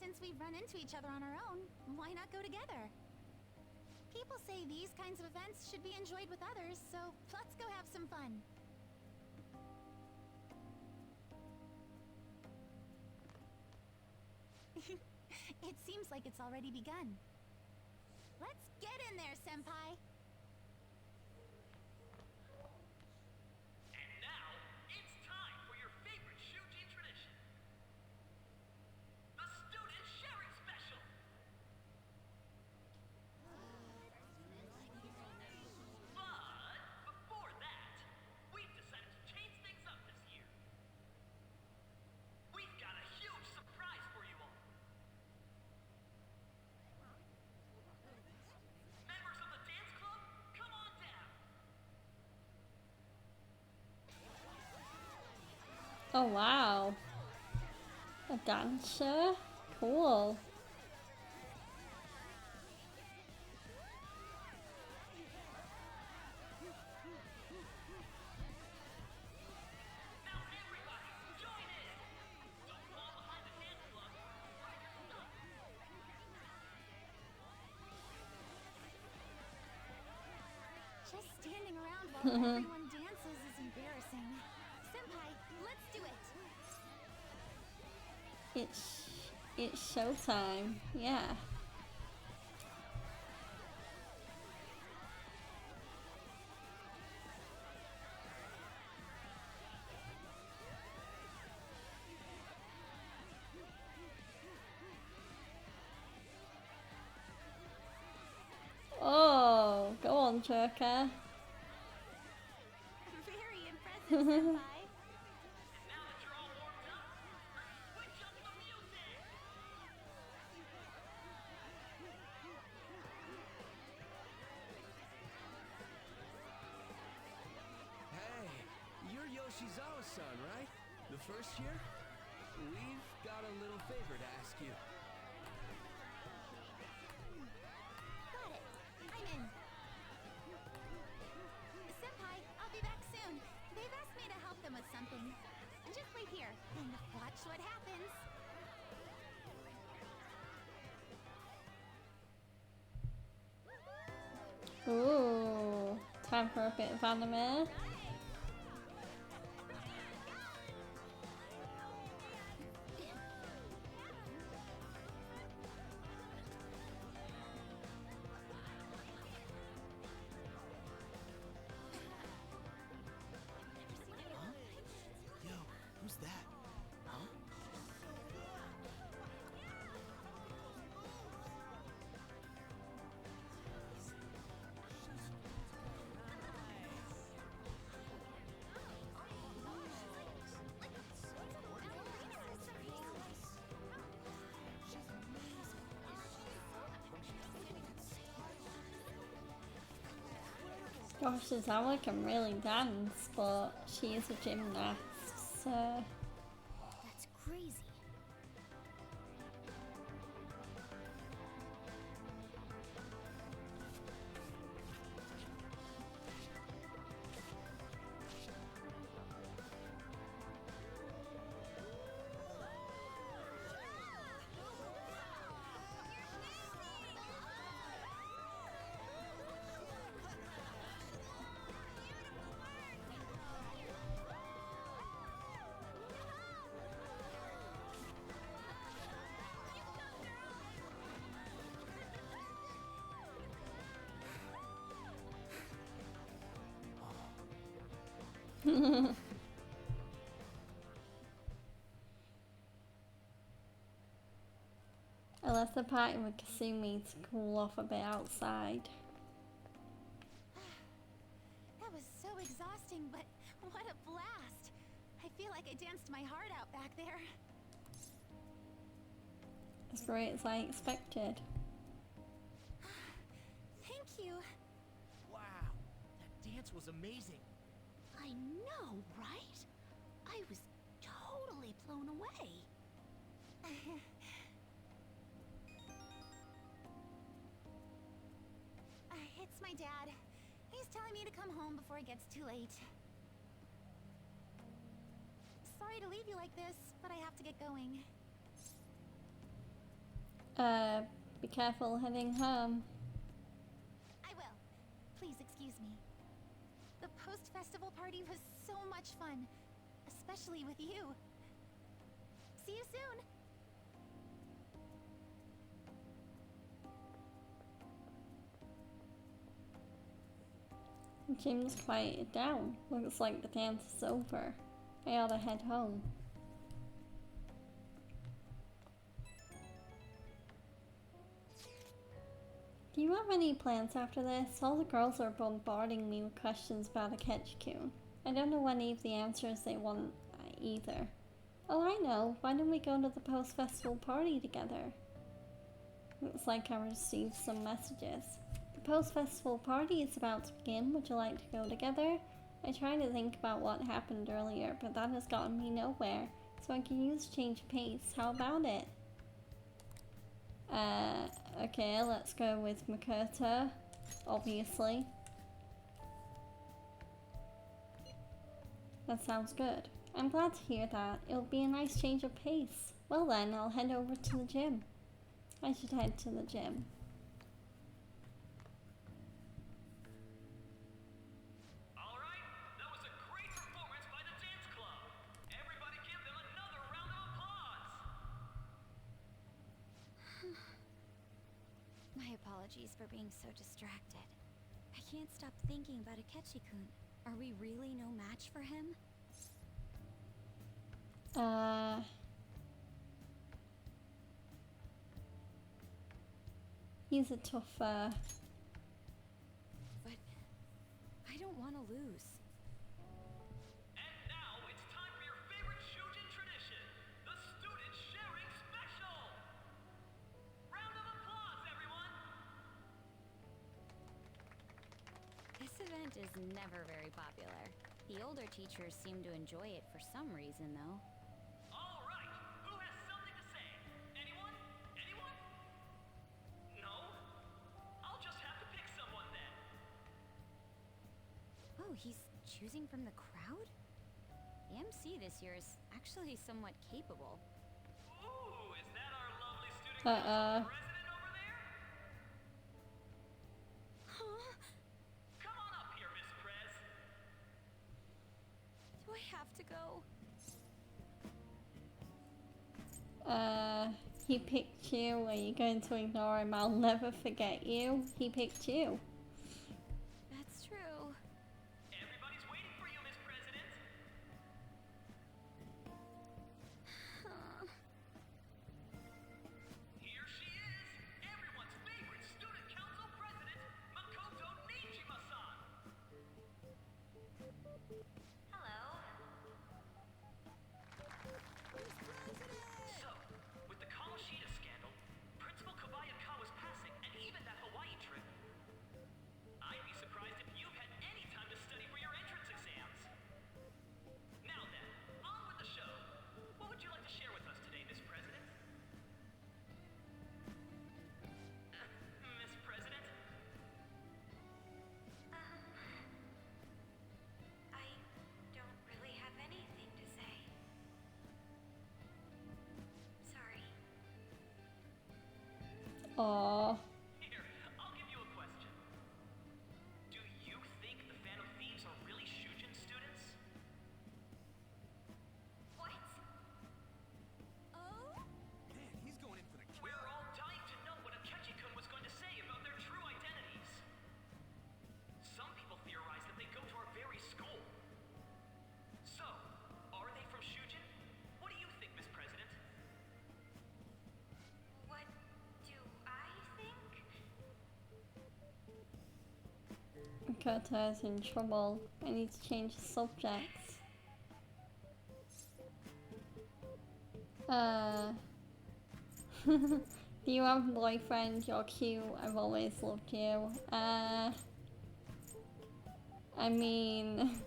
Since we've run into each other on our own, why not go together? People say these kinds of events should be enjoyed with others, so let's go have some fun. It seems like it's already begun. Let's get in there, Senpai! And now, it's time for your favorite Shuji tradition. The Student Sharing Special! But, before that, we've decided to change things up this year. We've got a huge surprise for you all. Members of the dance club, come on down. Oh wow. A dancer? Cool. Now everybody, join in. Don't fall behind the dance club. Just standing around while everyone dances is embarrassing. Senpai, let's do it! It's showtime. Yeah. Oh, go on, Joker. Very impressive, Senpai. Now that you're all warmed up, switch up the music. Hey, you're Yoshizawa-san, right? The first year? We've got a little favor to ask you. Got it. I'm in. Senpai, I'll be back soon. They've asked me to help them with something. Just wait here and watch what happens. Ooh, time for a bit of anime. Yo, who's that? Huh? Gosh, Zawa can really dance, but she is a gymnast, so... That's crazy. left the party with Kasumi to cool off a bit outside. That was so exhausting, but what a blast! I feel like I danced my heart out back there. As great as I expected. Thank you. Wow, that dance was amazing. I know, right? I was totally blown away. It's my dad. He's telling me to come home before it gets too late. Sorry to leave you like this, but I have to get going. Be careful heading home. I will. Please excuse me. The post-festival party was so much fun, especially with you. See you soon! Jim's quieted down. Looks like the dance is over. I ought to head home. Do you have any plans after this? All the girls are bombarding me with questions about Akechi-kun. I don't know any of the answers they want either. Oh, I know. Why don't we go to the post-festival party together? Looks like I received some messages. The post-festival party is about to begin. Would you like to go together? I tried to think about what happened earlier, but that has gotten me nowhere. So I can use change of pace. How about it? Okay, let's go with Makoto, obviously. That sounds good. I'm glad to hear that. It'll be a nice change of pace. Well then, I'll head over to the gym. I should head to the gym. Alright, that was a great performance by the dance club. Everybody give them another round of applause. My apologies for being so distracted. I can't stop thinking about Akechi-kun. Are we really no match for him? He's a tough, But I don't want to lose. And now it's time for your favorite Shujin tradition, the student sharing special. Round of applause, everyone. This event is never very popular. The older teachers seem to enjoy it for some reason, though. All right, who has something to say? Anyone? Anyone? No? I'll just have to pick someone then. Oh, he's choosing from the crowd? The MC this year is actually somewhat capable. Ooh, is that our lovely student Uh-oh. council president over there? Huh? Come on up here, Miss Prez. Do I have to go? he picked you. Are you going to ignore him? I'll never forget you. He picked you. That's true. Everybody's waiting for you, Miss President. Here she is, everyone's favorite student council president, Makoto Nijima-san. Hello. So, with the Kamoshida scandal, Principal Kobayakawa's passing, and even that Hawaii trip, I'd be surprised if you've had any time to study for your entrance exams. Now then, on with the show. What would you like to share with us today, Miss President? Miss President? I don't really have anything to say. Sorry. Aww. Here, I'll give you a question. Do you think the Phantom Thieves are really Shujin students? What? Oh? Man, he's going in for the kill. We're all dying to know what Akechi-kun was going to say about their true identities. Some people theorize that they go to our very school. So, are they from Shujin? What do you think, Miss President? What Kota's in trouble. I need to change the subjects. Do you have a boyfriend? You're cute. I've always loved you. I mean,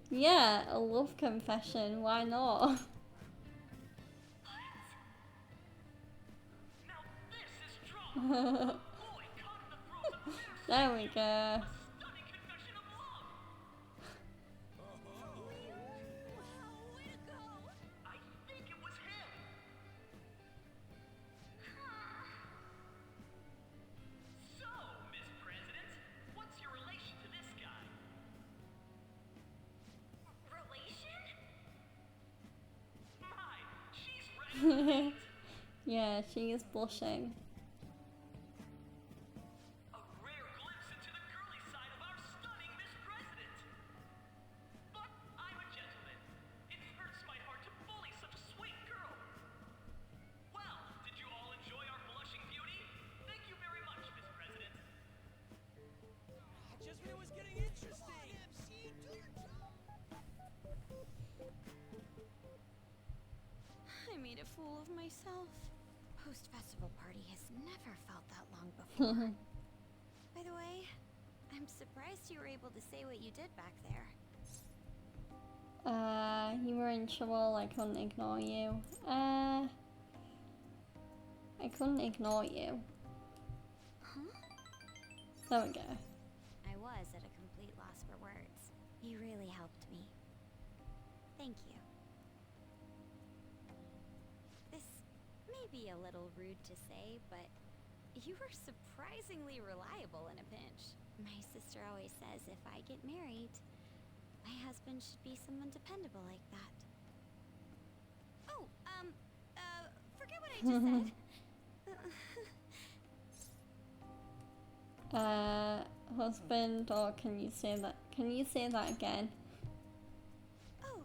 yeah, a love confession. Why not? Now this is drama. Boy caught in the throes of fierce There we go. a stunning confession of love. I think it was him. So, Miss President, what's your relation to this guy? Relation? My, she's ready. Yeah, she is blushing. A rare glimpse into the girly side of our stunning Miss President. But I'm a gentleman. It hurts my heart to bully such a sweet girl. Well, did you all enjoy our blushing beauty? Thank you very much, Miss President. Just when it was getting interesting. MC, do your job. I made a fool of myself. Post-festival party has never felt that long before. By the way, I'm surprised you were able to say what you did back there. You were in trouble. I couldn't ignore you. I couldn't ignore you. Huh? There we go. I was at a complete loss for words. You really helped me. Thank you. This may be a little rude to say, but you were surprisingly reliable in a pinch. My sister always says if I get married, my husband should be someone dependable like that. Oh, forget what I just said. Husband, or can you say that? Can you say that again? Oh,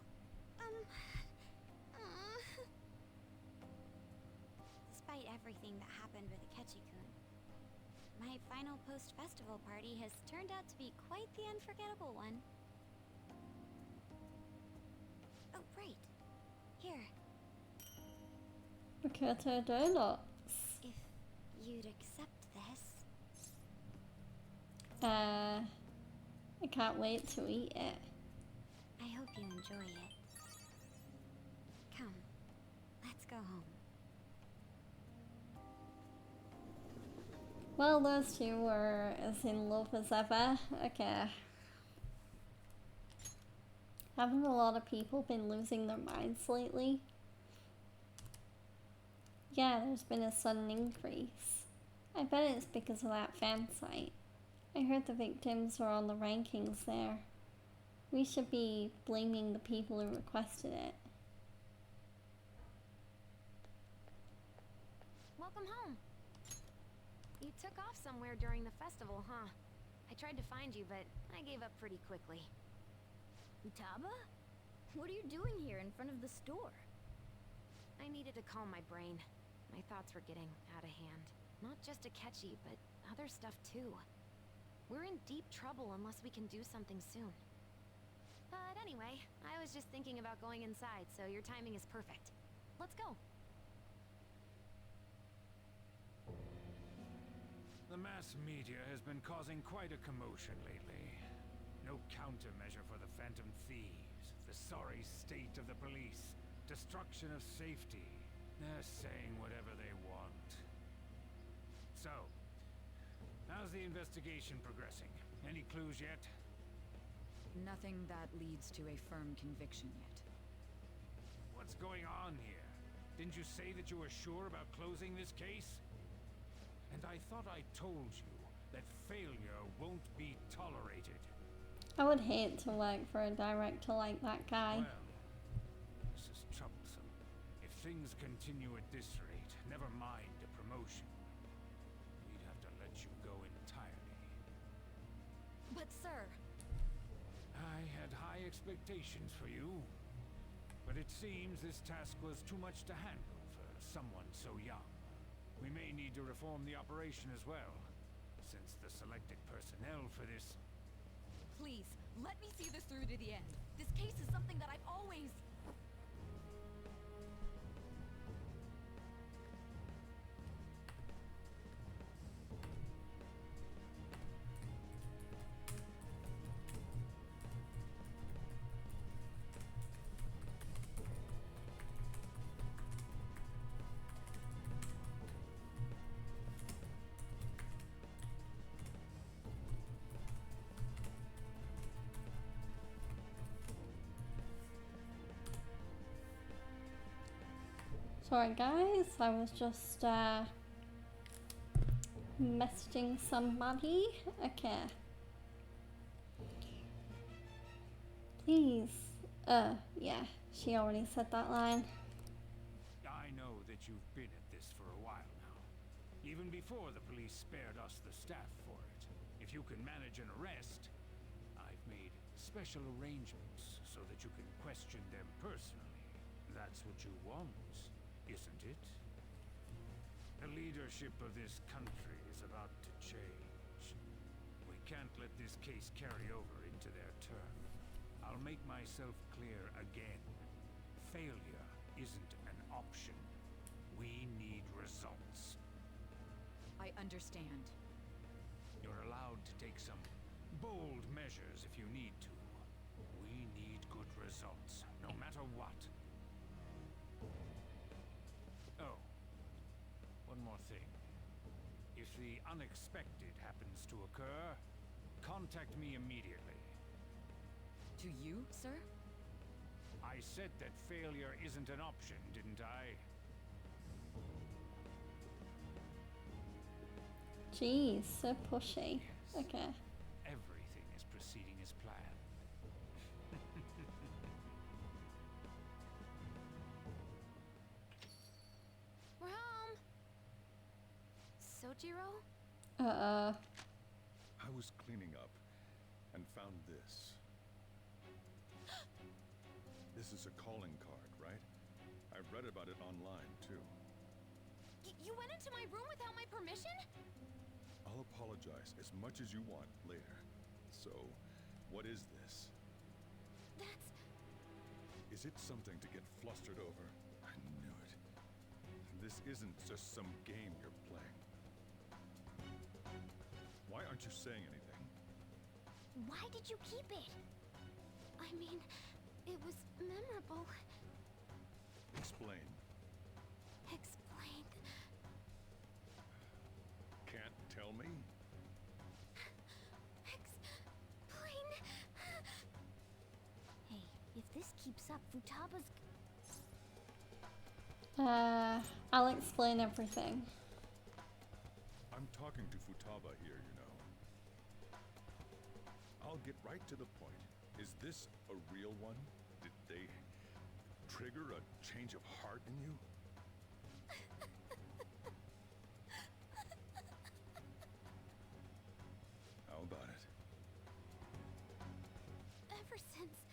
despite everything that happened with Akechi-kun, my final post-festival party has turned out to be quite the unforgettable one. Oh, right. Here, Makoto donuts. if you'd accept this. I can't wait to eat it. I hope you enjoy it. Come, let's go home. Well, those two were as in love as ever. Okay. Haven't a lot of people been losing their minds lately? Yeah, there's been a sudden increase. I bet it's because of that fan site. I heard the victims are on the rankings there. We should be blaming the people who requested it. Welcome home. You took off somewhere during the festival, huh? I tried to find you, but I gave up pretty quickly. Utaba? What are you doing here in front of the store? I needed to calm my brain. My thoughts were getting out of hand. Not just Akechi, but other stuff too. We're in deep trouble unless we can do something soon. But anyway, I was just thinking about going inside, so your timing is perfect. Let's go. The mass media has been causing quite a commotion lately. No countermeasure for the Phantom Thieves, the sorry state of the police, destruction of safety. They're saying whatever they want. So, how's the investigation progressing? Any clues yet? Nothing that leads to a firm conviction yet. What's going on here? Didn't you say that you were sure about closing this case? And I thought I told you that failure won't be tolerated. I would hate to work for a director like that guy. Well, this is troublesome. If things continue at this rate, never mind a promotion. We'd have to let you go entirely. But sir... I had high expectations for you. But it seems this task was too much to handle for someone so young. We may need to reform the operation as well, since the selected personnel for this Please, let me see this through to the end. This case is something that I've always... Sorry guys, I was just messaging somebody. Okay. Please. Yeah, she already said that line. I know that you've been at this for a while now. Even before the police spared us the staff for it. If you can manage an arrest, I've made special arrangements so that you can question them personally. That's what you want, isn't it? The leadership of this country is about to change. We can't let this case carry over into their term. I'll make myself clear again. Failure isn't an option. We need results. I understand. You're allowed to take some bold measures if you need to. We need good results, no matter what. Oh, one more thing. If the unexpected happens to occur, contact me immediately. To you, sir? I said that failure isn't an option, didn't I? Jeez, so pushy. Yes. Okay. Everything is proceeding as planned. We're home. Sojiro? I was cleaning up and found this. This is a calling card, right? I read about it online, too. You went into my room without my permission? I'll apologize as much as you want later. So, what is this? That's... Is it something to get flustered over? I knew it. This isn't just some game you're playing. Why aren't you saying anything? Why did you keep it? I mean, it was memorable. Explain. Explain. Can't tell me? Explain. Hey, if this keeps up, Futaba's... I'll explain everything. I'm talking to Futaba here, you know. I'll get right to the point. Is this a real one? Did they trigger a change of heart in you? How about it? Ever since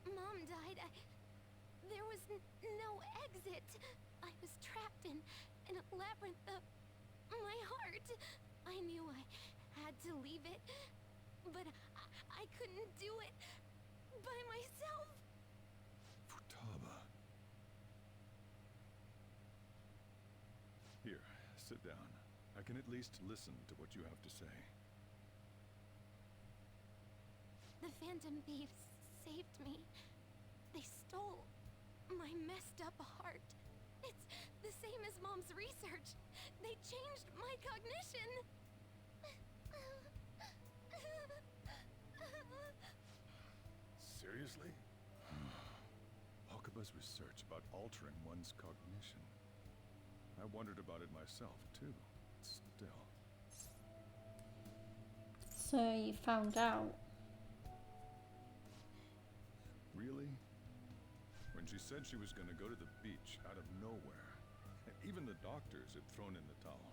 Mom died, there was no exit. I was trapped in a labyrinth of my heart. I knew I had to leave it, but I couldn't do it by myself. Futaba. Here, sit down. I can at least listen to what you have to say. The Phantom Thieves saved me. They stole my messed up heart. It's the same as Mom's research. They changed my cognition. Seriously? Okuba's research about altering one's cognition. I wondered about it myself, too. Still. So you found out. Really? When she said she was going to go to the beach out of nowhere, and even the doctors had thrown in the towel.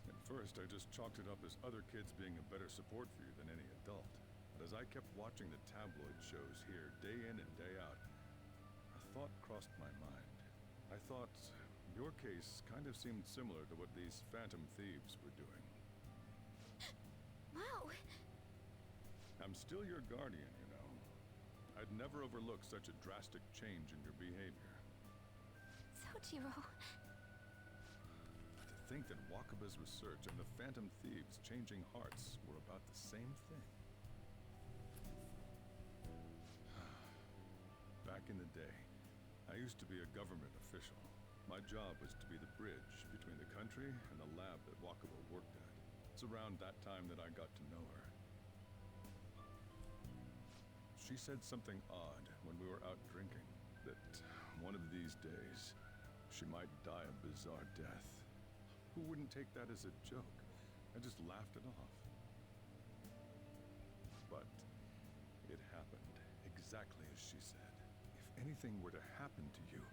At first, I just chalked it up as other kids being a better support for you than any adult. But as I kept watching the tabloid shows here day in and day out, a thought crossed my mind. I thought your case kind of seemed similar to what these Phantom Thieves were doing. Wow. I'm still your guardian, you know. I'd never overlook such a drastic change in your behavior. Sojiro. To think that Wakaba's research and the Phantom Thieves' changing hearts were about the same thing. Back in the day, I used to be a government official. My job was to be the bridge between the country and the lab that Wakaba worked at. It's around that time that I got to know her. She said something odd when we were out drinking, that one of these days, she might die a bizarre death. Who wouldn't take that as a joke? I just laughed it off. But it happened exactly as she said. If anything were to happen to you,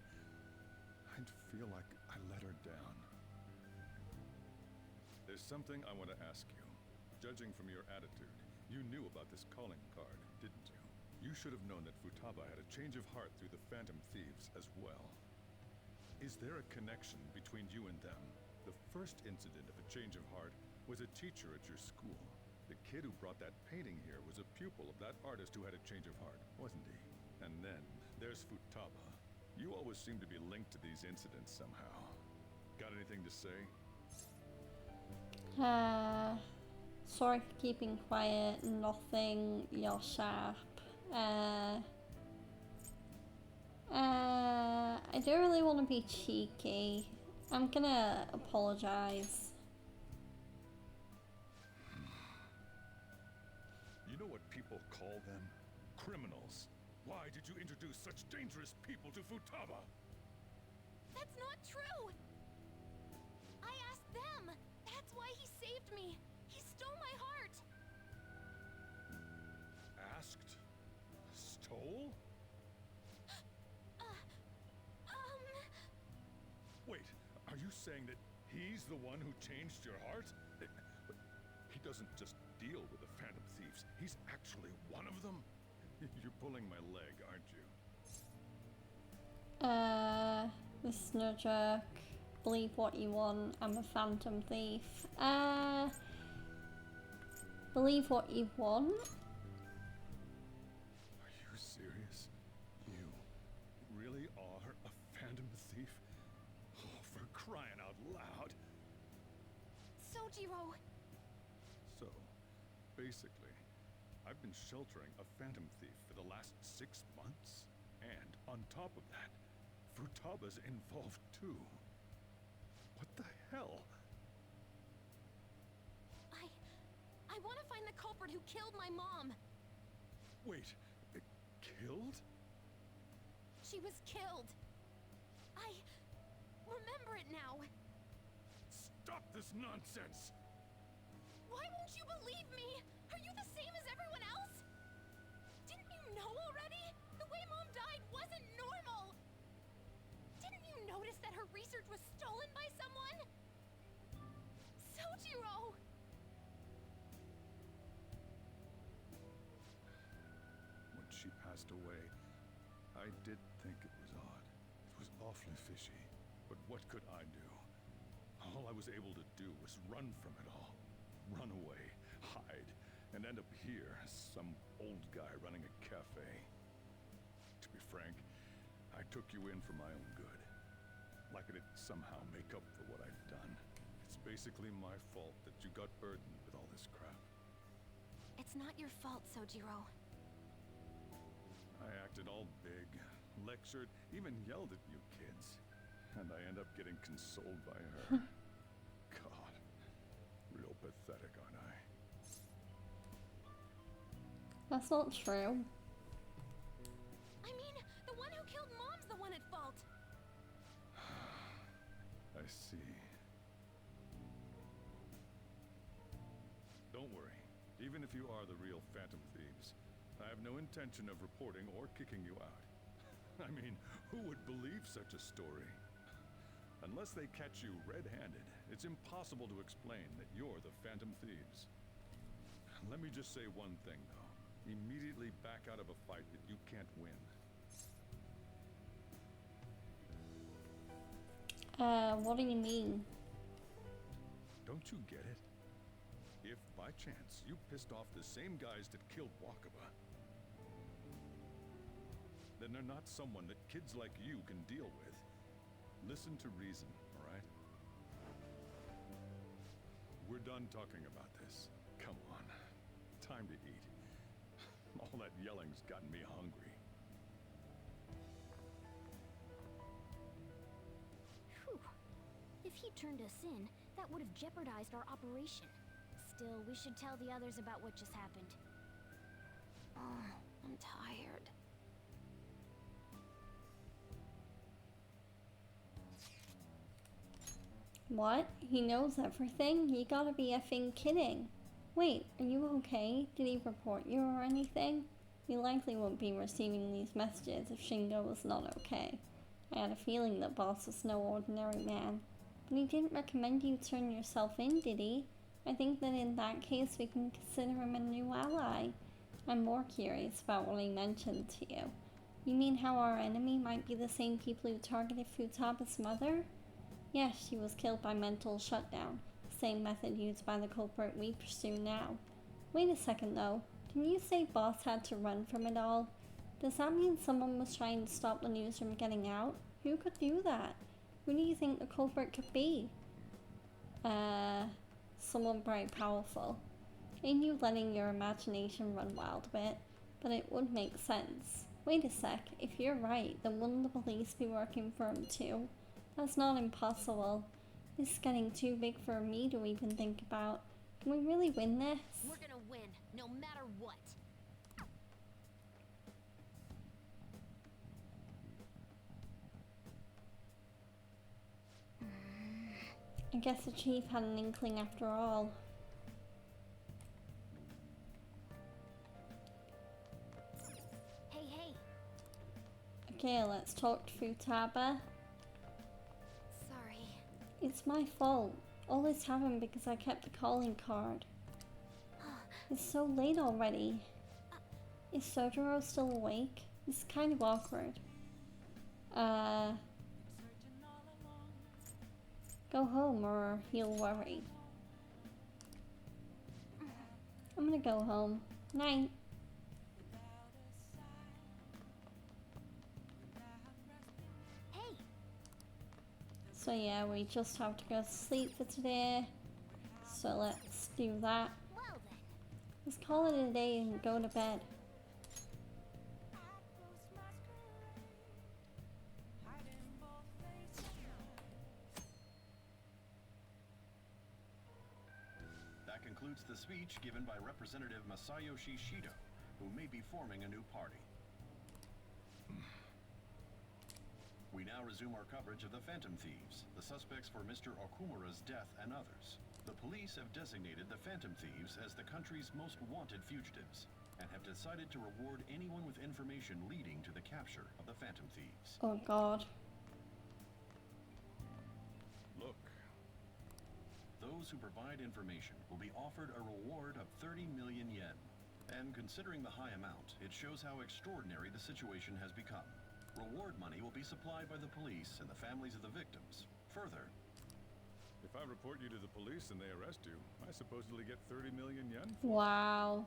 I'd feel like I let her down. There's something I want to ask you. Judging from your attitude, you knew about this calling card, didn't you? You should have known that Futaba had a change of heart through the Phantom Thieves as well. Is there a connection between you and them? The first incident of a change of heart was a teacher at your school. The kid who brought that painting here was a pupil of that artist who had a change of heart, wasn't he? And then, there's Futaba. You always seem to be linked to these incidents somehow. Got anything to say? Sorry for keeping quiet. Nothing. You're sharp. I don't really want to be cheeky. I'm gonna apologize. You know what people call them? Criminals. Why did you introduce such dangerous people to Futaba? That's not true! I asked them! That's why he saved me! He stole my heart! Asked? Stole? Wait, are you saying that he's the one who changed your heart? But he doesn't just deal with the Phantom Thieves. He's actually one of them? You're pulling my leg, aren't you? This is no joke. Believe what you want. I'm a Phantom Thief. Believe what you want? Are you serious? You really are a Phantom Thief? Oh, for crying out loud. Sojiro! So, basically, I've been sheltering a Phantom Thief for the last 6 months. And on top of that, Futaba's involved too. What the hell? I want to find the culprit who killed my mom! Wait, killed? She was killed! I remember it now! Stop this nonsense! Why won't you believe me? Are you the same as everyone else? Didn't you know already? The way Mom died wasn't normal! Didn't you notice that her research was stolen by someone? Sojiro! When she passed away, I did think it was odd. It was awfully fishy. But what could I do? All I was able to do was run from it all. Run away, hide, and end up here as some old guy running a cafe. To be frank, I took you in for my own good. Like it'd somehow make up for what I'd done. It's basically my fault that you got burdened with all this crap. It's not your fault, Sojiro. I acted all big, lectured, even yelled at you kids. And I end up getting consoled by her. God, real pathetic, aren't I? That's not true. I mean, the one who killed Mom's the one at fault! I see. Don't worry. Even if you are the real Phantom Thieves, I have no intention of reporting or kicking you out. I mean, who would believe such a story? Unless they catch you red-handed, it's impossible to explain that you're the Phantom Thieves. Let me just say one thing, though. Immediately back out of a fight that you can't win. What do you mean? Don't you get it? If by chance you pissed off the same guys that killed Wakaba, then they're not someone that kids like you can deal with. Listen to reason, all right? We're done talking about this. Come on. Time to eat. All that yelling's gotten me hungry. Whew. If he turned us in, that would have jeopardized our operation. Still, we should tell the others about what just happened. Oh, I'm tired. What? He knows everything? You gotta be effing kidding. Wait, are you okay? Did he report you or anything? You likely won't be receiving these messages if Shingo was not okay. I had a feeling that Boss was no ordinary man. But he didn't recommend you turn yourself in, did he? I think that in that case we can consider him a new ally. I'm more curious about what he mentioned to you. You mean how our enemy might be the same people who targeted Futaba's mother? Yes, she was killed by mental shutdown, the same method used by the culprit we pursue now. Wait a second though, didn't you say Boss had to run from it all? Does that mean someone was trying to stop the news from getting out? Who could do that? Who do you think the culprit could be? Someone very powerful. Ain't you letting your imagination run wild a bit? But it would make sense. Wait a sec, if you're right, then wouldn't the police be working for him too? That's not impossible. This is getting too big for me to even think about. Can we really win this? We're gonna win, no matter what. I guess the chief had an inkling after all. Hey, hey. Okay, let's talk to Futaba. Sorry. It's my fault. All this happened because I kept the calling card. It's so late already. Is Sojiro still awake? This is kind of awkward. Go home or he'll worry. I'm gonna go home. Night. Hey. So yeah, we just have to go to sleep for today. So let's do that. Well then. Let's call it a day and go to bed. That concludes the speech given by Representative Masayoshi Shido, who may be forming a new party. We now resume our coverage of the Phantom Thieves, the suspects for Mr. Okumura's death and others. The police have designated the Phantom Thieves as the country's most wanted fugitives, and have decided to reward anyone with information leading to the capture of the Phantom Thieves. Oh god. Look. Those who provide information will be offered a reward of 30 million yen. And considering the high amount, it shows how extraordinary the situation has become. Reward money will be supplied by the police and the families of the victims. Further, If I report you to the police and they arrest you, I supposedly get 30 million yen? Wow.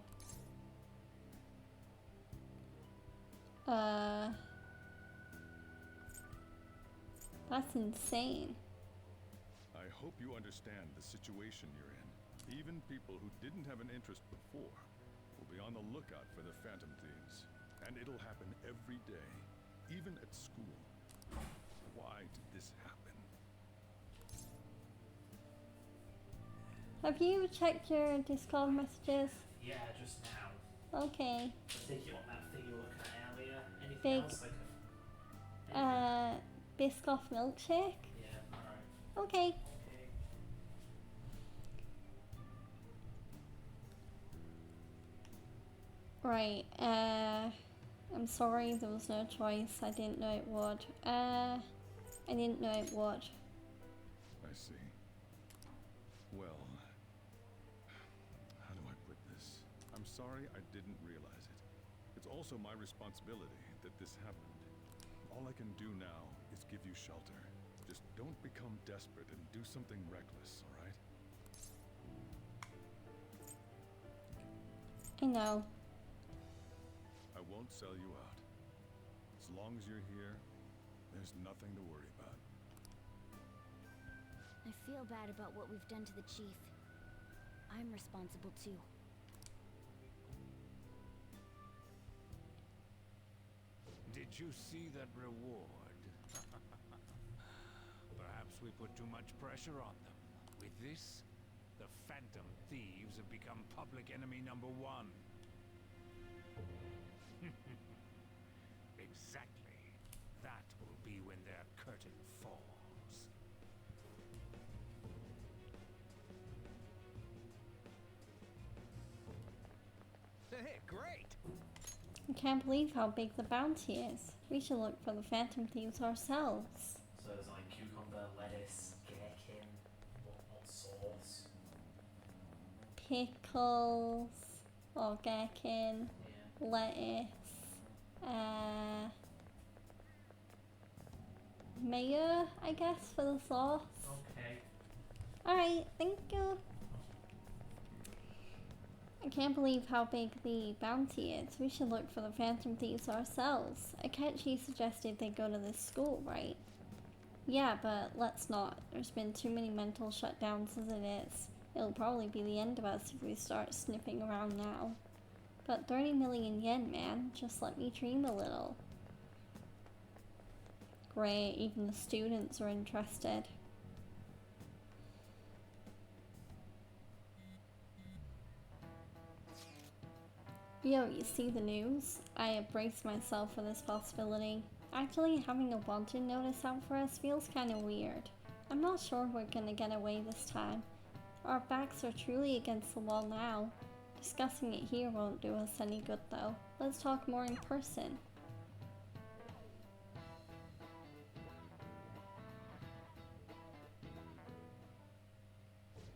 That's insane. I hope you understand the situation you're in. Even people who didn't have an interest before will be on the lookout for the Phantom Thieves. And it'll happen every day, even at school. Why did this happen? Have you checked your Discord messages? Yeah, just now. Okay. I think you want that thing you were looking at earlier. Anything Big, else? Like Biscoff milkshake? yeah, alright. Okay. Okay. Right, I'm sorry there was no choice. I didn't know it would. I didn't know it would. I see. Well, how do I put this? I'm sorry I didn't realize it. It's also my responsibility that this happened. All I can do now is give you shelter. Just don't become desperate and do something reckless, all right? I know. I won't sell you out. As long as you're here, there's nothing to worry about. I feel bad about what we've done to the chief. I'm responsible too. Did you see that reward? Perhaps we put too much pressure on them. With this, the Phantom Thieves have become public enemy number 1. Exactly. That will be when their curtain falls. Hey, great! I can't believe how big the bounty is. We should look for the Phantom Thieves ourselves. So there's like cucumber, lettuce, gherkin, what sauce? Pickles, or gherkin, Yeah. lettuce, mayo, I guess, for the sauce. Okay. Alright, thank you. I can't believe how big the bounty is. We should look for the Phantom Thieves ourselves. Akechi suggested they go to this school, right? Yeah, but let's not. There's been too many mental shutdowns as it is. It'll probably be the end of us if we start sniffing around now. But 30 million yen, man. Just let me dream a little. Great, even the students are interested. Yo, you see the news? I have braced myself for this possibility. Actually, having a wanted notice out for us feels kinda weird. I'm not sure we're gonna get away this time. Our backs are truly against the wall now. Discussing it here won't do us any good though. Let's talk more in person.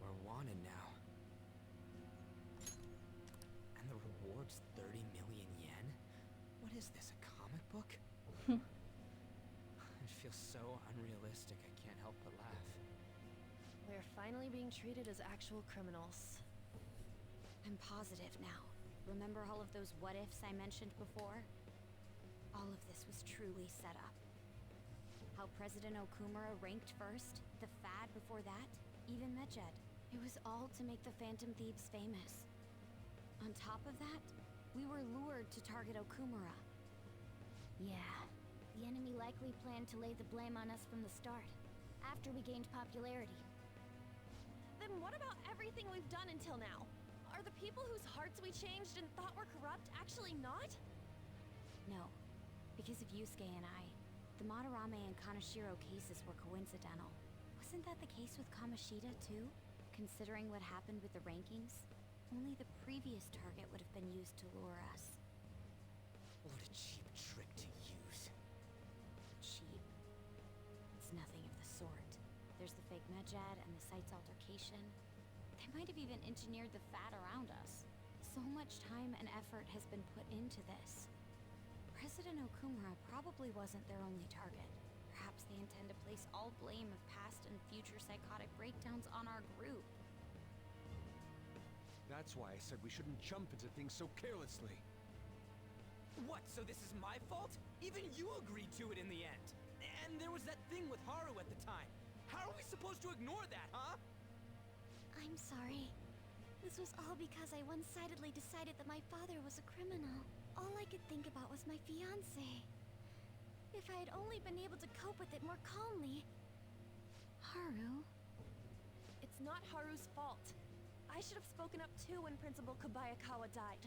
We're wanted now. And the reward's 30 million yen? What is this, a comic book? It feels so unrealistic, I can't help but laugh. We're finally being treated as actual criminals. I'm positive now. Remember all of those what-ifs I mentioned before? All of this was truly set up. How President Okumura ranked first, the Fad before that, even Medjed. It was all to make the Phantom Thieves famous. On top of that, we were lured to target Okumura. Yeah, the enemy likely planned to lay the blame on us from the start, after we gained popularity. Then what about everything we've done until now? Are the people whose hearts we changed and thought were corrupt actually not? No, because of Yusuke and I, the Madarame and Kaneshiro cases were coincidental. Wasn't that the case with Kamoshida too? Considering what happened with the rankings, only the previous target would have been used to lure us. What a cheap trick to use. Cheap. It's nothing of the sort. There's the fake Medjed and the site's altercation. They might have even engineered the Fad around us. So much time and effort has been put into this. President Okumura probably wasn't their only target. Perhaps they intend to place all blame of past and future psychotic breakdowns on our group. That's why I said we shouldn't jump into things so carelessly. What, so this is my fault? Even you agreed to it in the end. And there was that thing with Haru at the time. How are we supposed to ignore that, huh? I'm sorry. This was all because I one-sidedly decided that my father was a criminal. All I could think about was my fiancé. If I had only been able to cope with it more calmly. Haru? It's not Haru's fault. I should have spoken up too when Principal Kobayakawa died.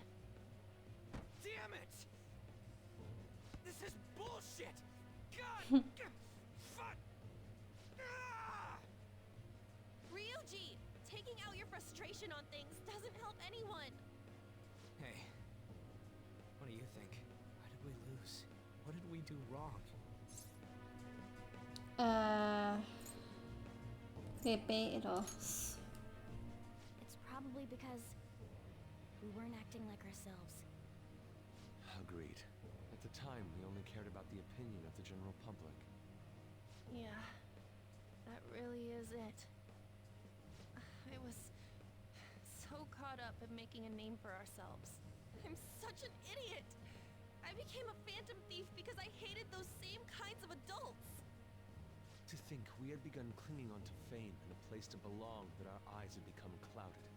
Damn it! This is bullshit! God! Fuck! Ah! Ryuji! Taking out your frustration on things doesn't help anyone! Hey, what do you think? Why did we lose? What did we do wrong? They baited us. It's probably because we weren't acting like ourselves. Agreed. At the time, we only cared about the opinion of the general public. Yeah, that really is it. I was so caught up in making a name for ourselves. I'm such an idiot! I became a phantom thief because I hated those same kinds of adults! To think we had begun clinging onto fame and a place to belong, that our eyes had become clouded.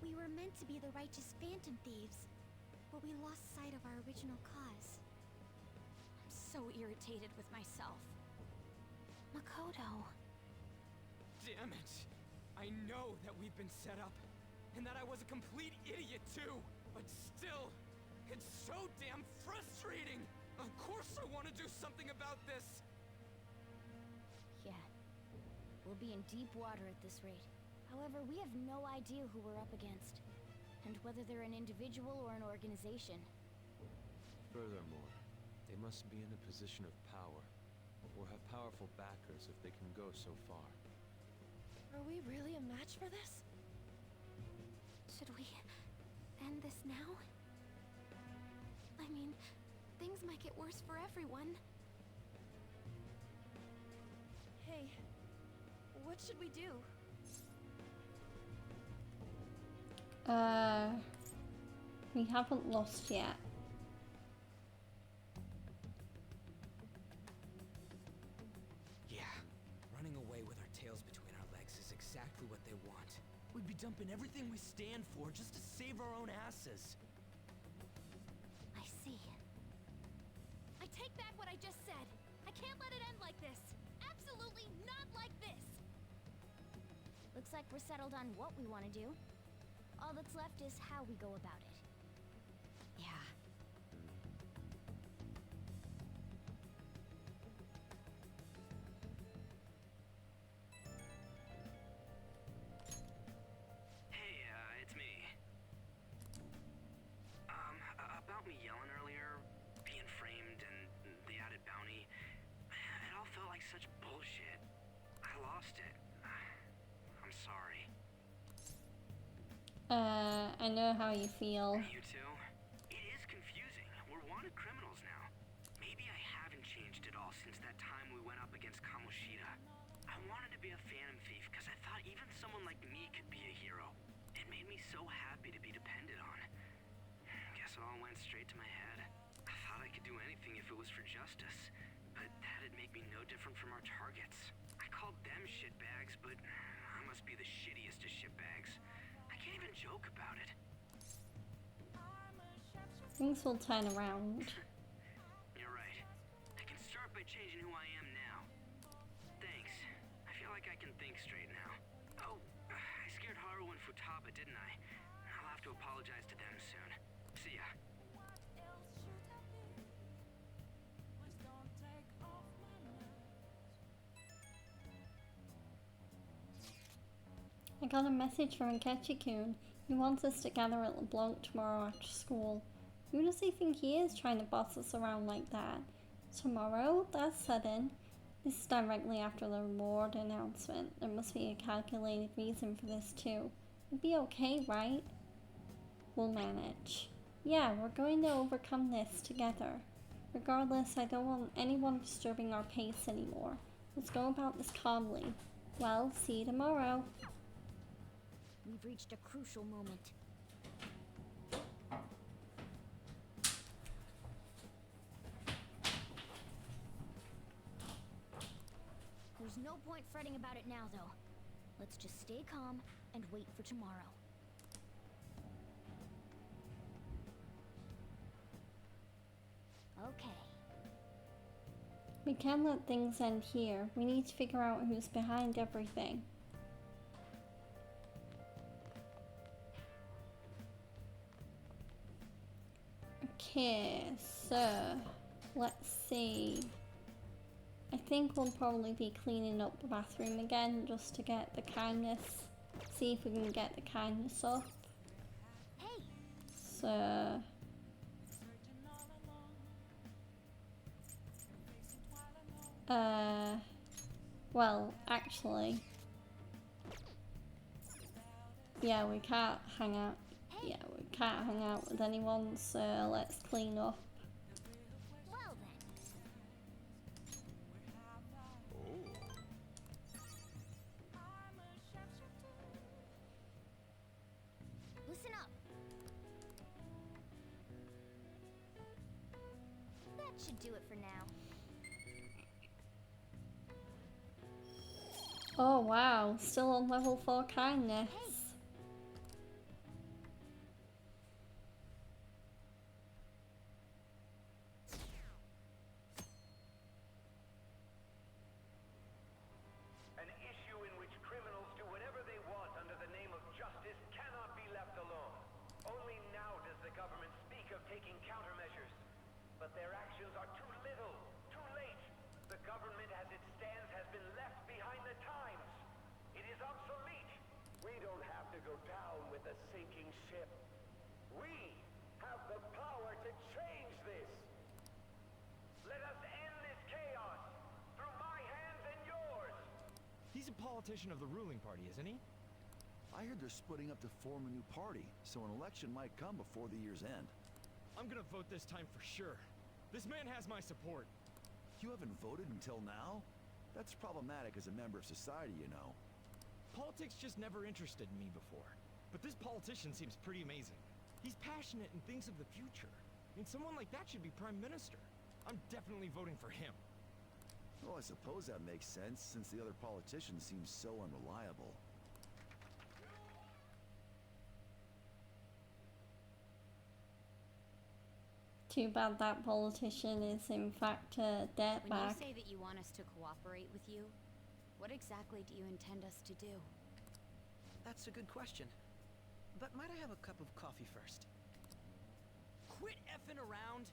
We were meant to be the righteous phantom thieves, but we lost sight of our original cause. I'm so irritated with myself. Makoto. Damn it! I know that we've been set up, and that I was a complete idiot too, but still, it's so damn frustrating! Of course I want to do something about this! Yeah. We'll be in deep water at this rate. However, we have no idea who we're up against, and whether they're an individual or an organization. Furthermore, they must be in a position of power, or have powerful backers if they can go so far. Are we really a match for this? Should we end this now? I mean, things might get worse for everyone. Hey, what should we do? We haven't lost yet. Yeah, running away with our tails between our legs is exactly what they want. We'd be dumping everything we stand for just to save our own asses. I see. I take back what I just said. I can't let it end like this. Absolutely not like this. Looks like we're settled on what we want to do. All that's left is how we go about it. Yeah. Hey, it's me. About me yelling earlier, being framed, and the added bounty, it all felt like such bullshit. I lost it. I'm sorry. I know how you feel. You too? It is confusing. We're wanted criminals now. Maybe I haven't changed at all since that time we went up against Kamoshida. I wanted to be a phantom thief because I thought even someone like me could be a hero. It made me so happy to be depended on. Guess it all went straight to my head. I thought I could do anything if it was for justice, but that'd make me no different from our targets. I called them shitbags, but I must be the shittiest of shitbags. I can't even joke about it. Things will turn around. You're right. I can start by changing who I am now. Thanks. I feel like I can think straight now. Oh, I scared Haru and Futaba, didn't I? I'll have to apologize to them soon. See ya. I got a message from Akechi-kun. He wants us to gather at LeBlanc tomorrow after school. Who does he think he is trying to boss us around like that? Tomorrow? That's sudden. This is directly after the reward announcement. There must be a calculated reason for this too. It'll be okay, right? We'll manage. Yeah, we're going to overcome this together. Regardless, I don't want anyone disturbing our pace anymore. Let's go about this calmly. Well, see you tomorrow. We've reached a crucial moment. There's no point fretting about it now, though. Let's just stay calm and wait for tomorrow. Okay. We can't let things end here. We need to figure out who's behind everything. Okay, so let's see. I think we'll probably be cleaning up the bathroom again just to get the kindness. See if we can get the kindness up. Hey. So well, actually, yeah, we can't hang out. Yeah, we can't hang out with anyone, so let's clean up. Well then. Oh. Listen up. should do it for now. Oh wow, still on level 4 kindness. Hey. An issue in which criminals do whatever they want under the name of justice cannot be left alone. Only now does the government speak of taking countermeasures. But their actions are too little, too late. The government as it stands has been left behind the times. It is obsolete. We don't have to go down with the sinking ship. We have the power to change this. Let us end this chaos through my hands and yours. He's a politician of the ruling party, isn't he? I heard they're splitting up to form a new party, so an election might come before the year's end. I'm gonna vote this time for sure. This man has my support. You haven't voted until now? That's problematic as a member of society, you know. Politics just never interested me before. But this politician seems pretty amazing. He's passionate and thinks of the future. I mean, someone like that should be prime minister. I'm definitely voting for him. Well, I suppose that makes sense, since the other politician seems so unreliable. Too bad that politician is in fact a When you dirtbag. say that you want us to cooperate with you, what exactly do you intend us to do? That's a good question. But might I have a cup of coffee first? Quit effing around!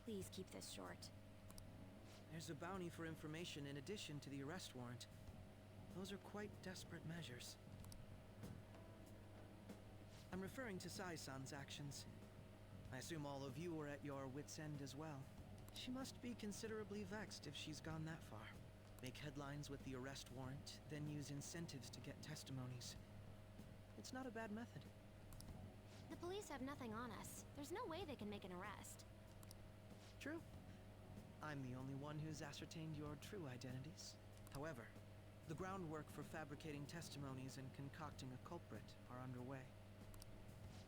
Please keep this short. There's a bounty for information in addition to the arrest warrant. Those are quite desperate measures. I'm referring to Sai-san's actions. I assume all of you are at your wits' end as well. She must be considerably vexed if she's gone that far. Make headlines with the arrest warrant, then use incentives to get testimonies. It's not a bad method. The police have nothing on us. There's no way they can make an arrest. True. I'm the only one who's ascertained your true identities. However, the groundwork for fabricating testimonies and concocting a culprit are underway.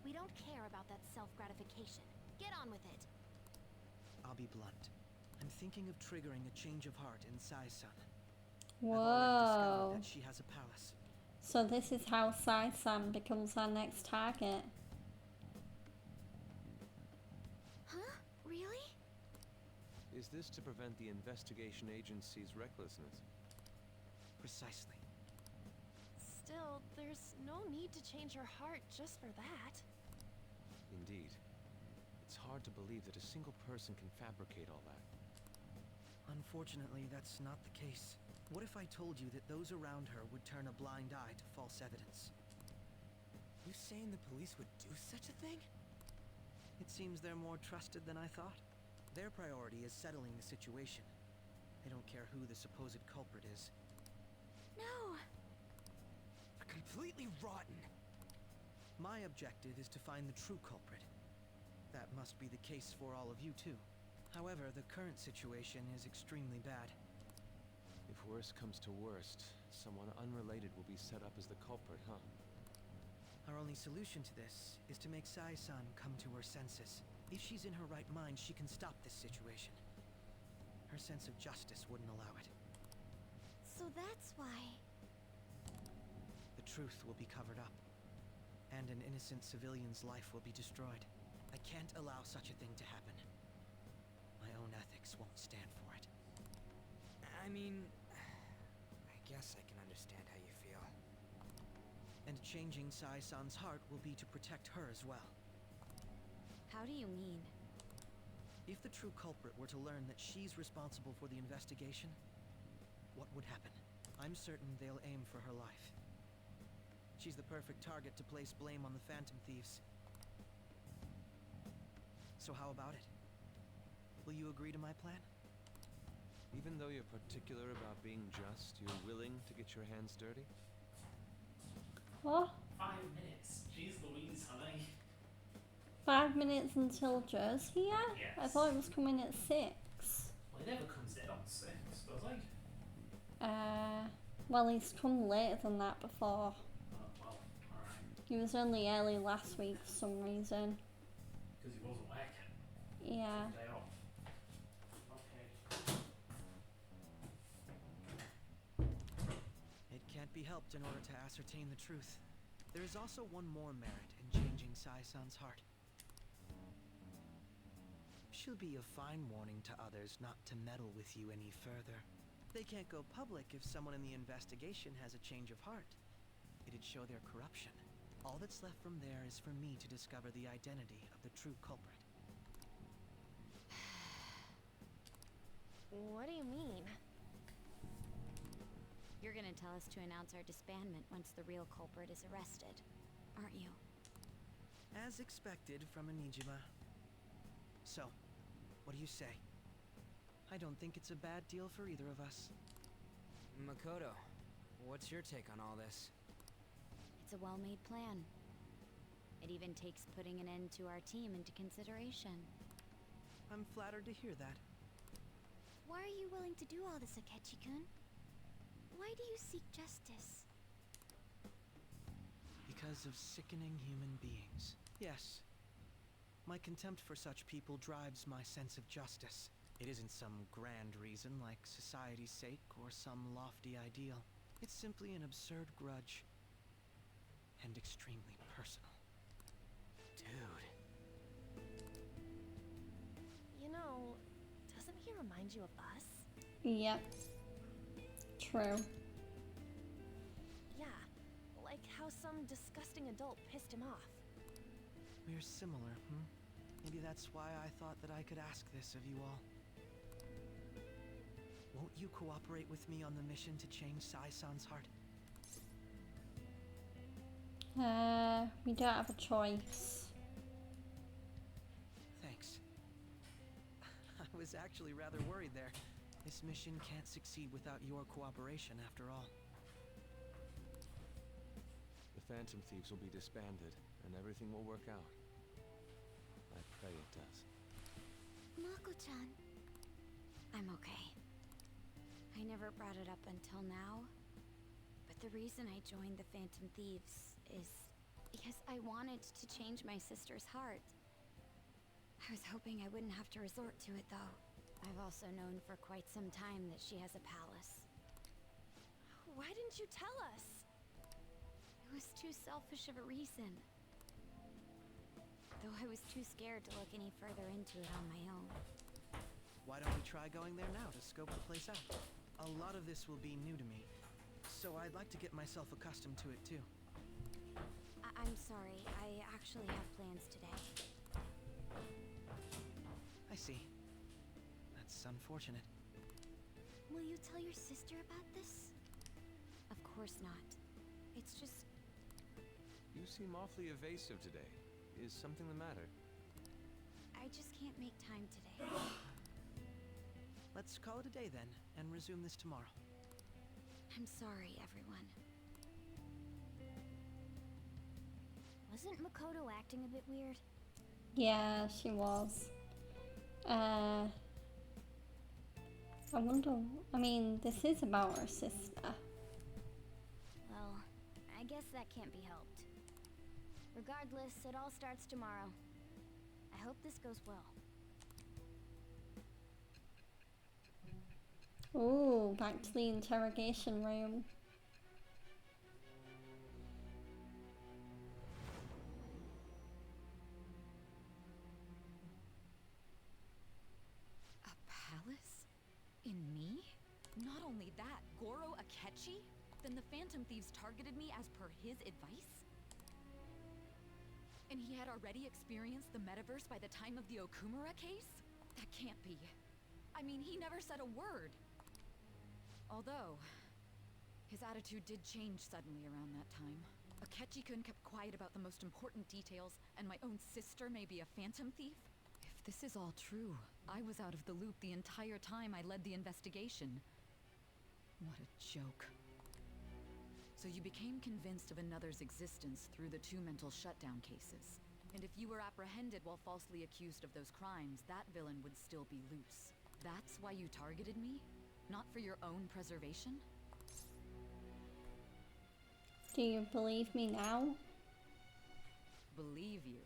We don't care about that self-gratification. Get on with it. I'll be blunt. I'm thinking of triggering a change of heart in Sai-san. I've already Whoa. discovered that she has a palace. So this is how Sai-san becomes our next target. Huh? Really? Is this to prevent the investigation agency's recklessness? Precisely. Still, there's no need to change her heart just for that. Indeed. It's hard to believe that a single person can fabricate all that. Unfortunately, that's not the case. What if I told you that those around her would turn a blind eye to false evidence? You saying the police would do such a thing? It seems they're more trusted than I thought. Their priority is settling the situation. They don't care who the supposed culprit is. No. Completely rotten. My objective is to find the true culprit. That must be the case for all of you too. However, the current situation is extremely bad. If worst comes to worst, someone unrelated will be set up as the culprit, huh? Our only solution to this is to make Sai-san come to her senses. If she's in her right mind, she can stop this situation. Her sense of justice wouldn't allow it. So that's why. The truth will be covered up, and an innocent civilian's life will be destroyed. I can't allow such a thing to happen. My own ethics won't stand for it. I mean, I guess I can understand how you feel. And changing Sai-san's heart will be to protect her as well. How do you mean? If the true culprit were to learn that she's responsible for the investigation, what would happen? I'm certain they'll aim for her life. She's the perfect target to place blame on the Phantom Thieves. So how about it? Will you agree to my plan? Even though you're particular about being just, you're willing to get your hands dirty? What? 5 minutes. Jeez Louise, honey. 5 minutes until Joe's here? I Yes. thought it was coming at 6. Well, he never comes in on 6, does he? Well, he's come later than that before. Oh, well, alright. He was only early last week for some reason. Because he wasn't working. Yeah. Took a day off. be helped in order to ascertain the truth. There is also one more merit in changing Sai-san's heart. She'll be a fine warning to others not to meddle with you any further. They can't go public if someone in the investigation has a change of heart. It'd show their corruption. All that's left from there is for me to discover the identity of the true culprit. What do you mean? You're gonna tell us to announce our disbandment once the real culprit is arrested, aren't you? As expected from Anijima. So, what do you say? I don't think it's a bad deal for either of us. Makoto, what's your take on all this? It's a well-made plan. It even takes putting an end to our team into consideration. I'm flattered to hear that. Why are you willing to do all this, Akechi-kun? Why do you seek justice? Because of sickening human beings. Yes. My contempt for such people drives my sense of justice. It isn't some grand reason like society's sake or some lofty ideal. It's simply an absurd grudge. And extremely personal. Dude. You know, doesn't he remind you of us? Yep. True. Yeah, like how some disgusting adult pissed him off. We're similar, Maybe that's why I thought that I could ask this of you all. Won't you cooperate with me on the mission to change Sai-san's heart? We don't have a choice. Thanks. I was actually rather worried there. This mission can't succeed without your cooperation, after all. The Phantom Thieves will be disbanded, and everything will work out. I pray it does. Mako-chan. I'm okay. I never brought it up until now, but the reason I joined the Phantom Thieves is because I wanted to change my sister's heart. I was hoping I wouldn't have to resort to it, though. I've also known for quite some time that she has a palace. Why didn't you tell us? It was too selfish of a reason. Though I was too scared to look any further into it on my own. Why don't we try going there now to scope the place out? A lot of this will be new to me, so I'd like to get myself accustomed to it too. I'm sorry, I actually have plans today. I see. That's unfortunate. Will you tell your sister about this? Of course not. It's just... You seem awfully evasive today. Is something the matter? I just can't make time today. Let's call it a day then, and resume this tomorrow. I'm sorry, everyone. Wasn't Makoto acting a bit weird? Yeah, she was. I wonder, I mean, this is about her sister. Well, I guess that can't be helped. Regardless, it all starts tomorrow. I hope this goes well. Ooh, back to the interrogation room. A palace? In me? Not only that, Goro Akechi? Then the Phantom Thieves targeted me as per his advice? And he had already experienced the metaverse by the time of the Okumura case? That can't be. I mean, he never said a word. Although, his attitude did change suddenly around that time. Akechi-kun kept quiet about the most important details, and my own sister may be a phantom thief? If this is all true, I was out of the loop the entire time I led the investigation. What a joke. So you became convinced of another's existence through the two mental shutdown cases. And if you were apprehended while falsely accused of those crimes, that villain would still be loose. That's why you targeted me? Not for your own preservation? Do you believe me now? Believe you?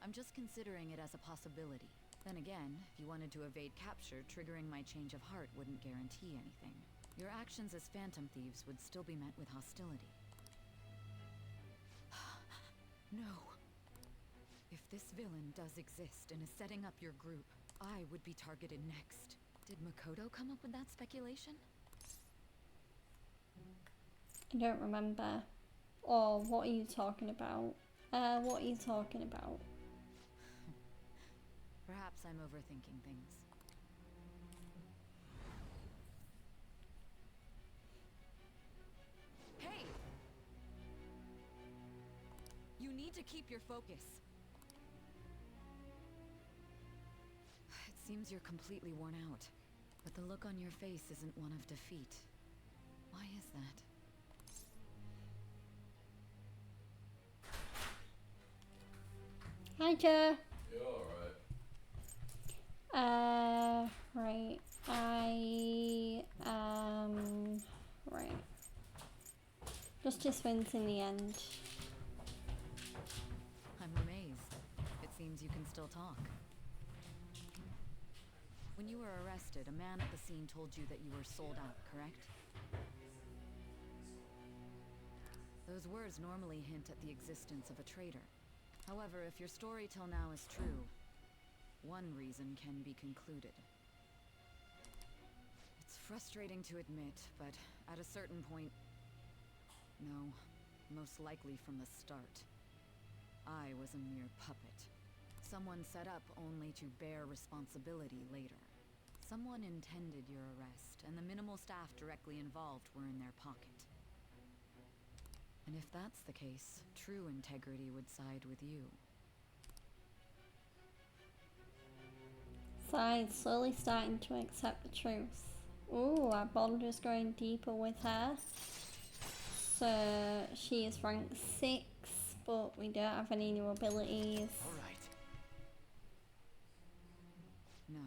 I'm just considering it as a possibility. Then again, if you wanted to evade capture, triggering my change of heart wouldn't guarantee anything. your actions as phantom thieves would still be met with hostility. No. If this villain does exist and is setting up your group, I would be targeted next. Did Makoto come up with that speculation? I don't remember. Or what are you talking about? What are you talking about? Perhaps I'm overthinking things. Hey! You need to keep your focus. It seems you're completely worn out, but the look on your face isn't one of defeat. Why is that? Hi, Joe. You alright? Right. Right. Justice wins in the end. I'm amazed. It seems you can still talk. When you were arrested, a man at the scene told you that you were sold out, correct? Those words normally hint at the existence of a traitor. However, if your story till now is true, one reason can be concluded. It's frustrating to admit, but at a certain point... No, most likely from the start. I was a mere puppet. Someone set up only to bear responsibility later. Someone intended your arrest, and the minimal staff directly involved were in their pocket. And if that's the case, true integrity would side with you. Side slowly starting to accept the truth. Ooh, our bond is growing deeper with her. So she is rank 6, but we don't have any new abilities. Alright. No,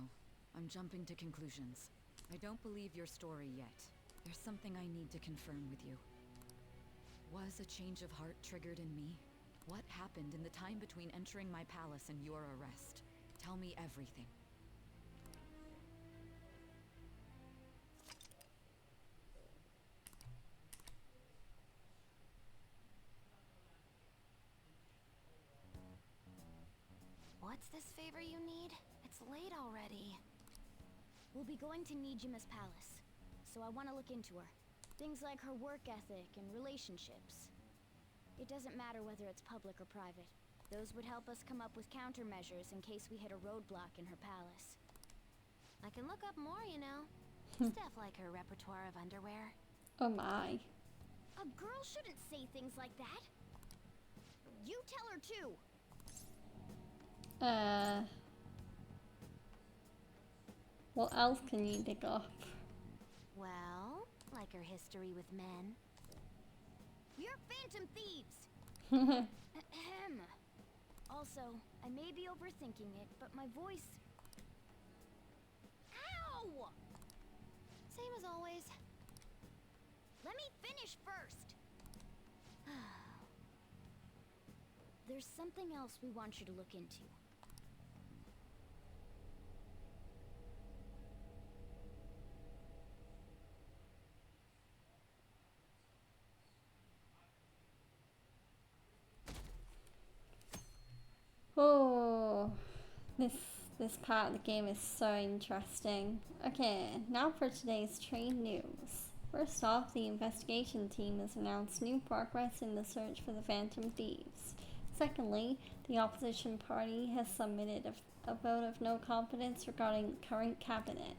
I'm jumping to conclusions. I don't believe your story yet. There's something I need to confirm with you. Was a change of heart triggered in me? What happened in the time between entering my palace and your arrest? Tell me everything. What's this favor you need? It's late already. We'll be going to Nijima's palace, so I want to look into her. Things like her work ethic and relationships. It doesn't matter whether it's public or private. Those would help us come up with countermeasures in case we hit a roadblock in her palace. I can look up more, you know. Stuff like her repertoire of underwear. Oh my. A girl shouldn't say things like that. You tell her too. What else can you dig up? Well, like her history with men. You're phantom thieves! Ahem. Also, I may be overthinking it, but my voice... Ow! Same as always. Let me finish first! There's something else we want you to look into. Oh, this part of the game is so interesting. Okay, now for today's trade news. First off, the investigation team has announced new progress in the search for the Phantom Thieves. Secondly, the opposition party has submitted a vote of no confidence regarding current cabinet.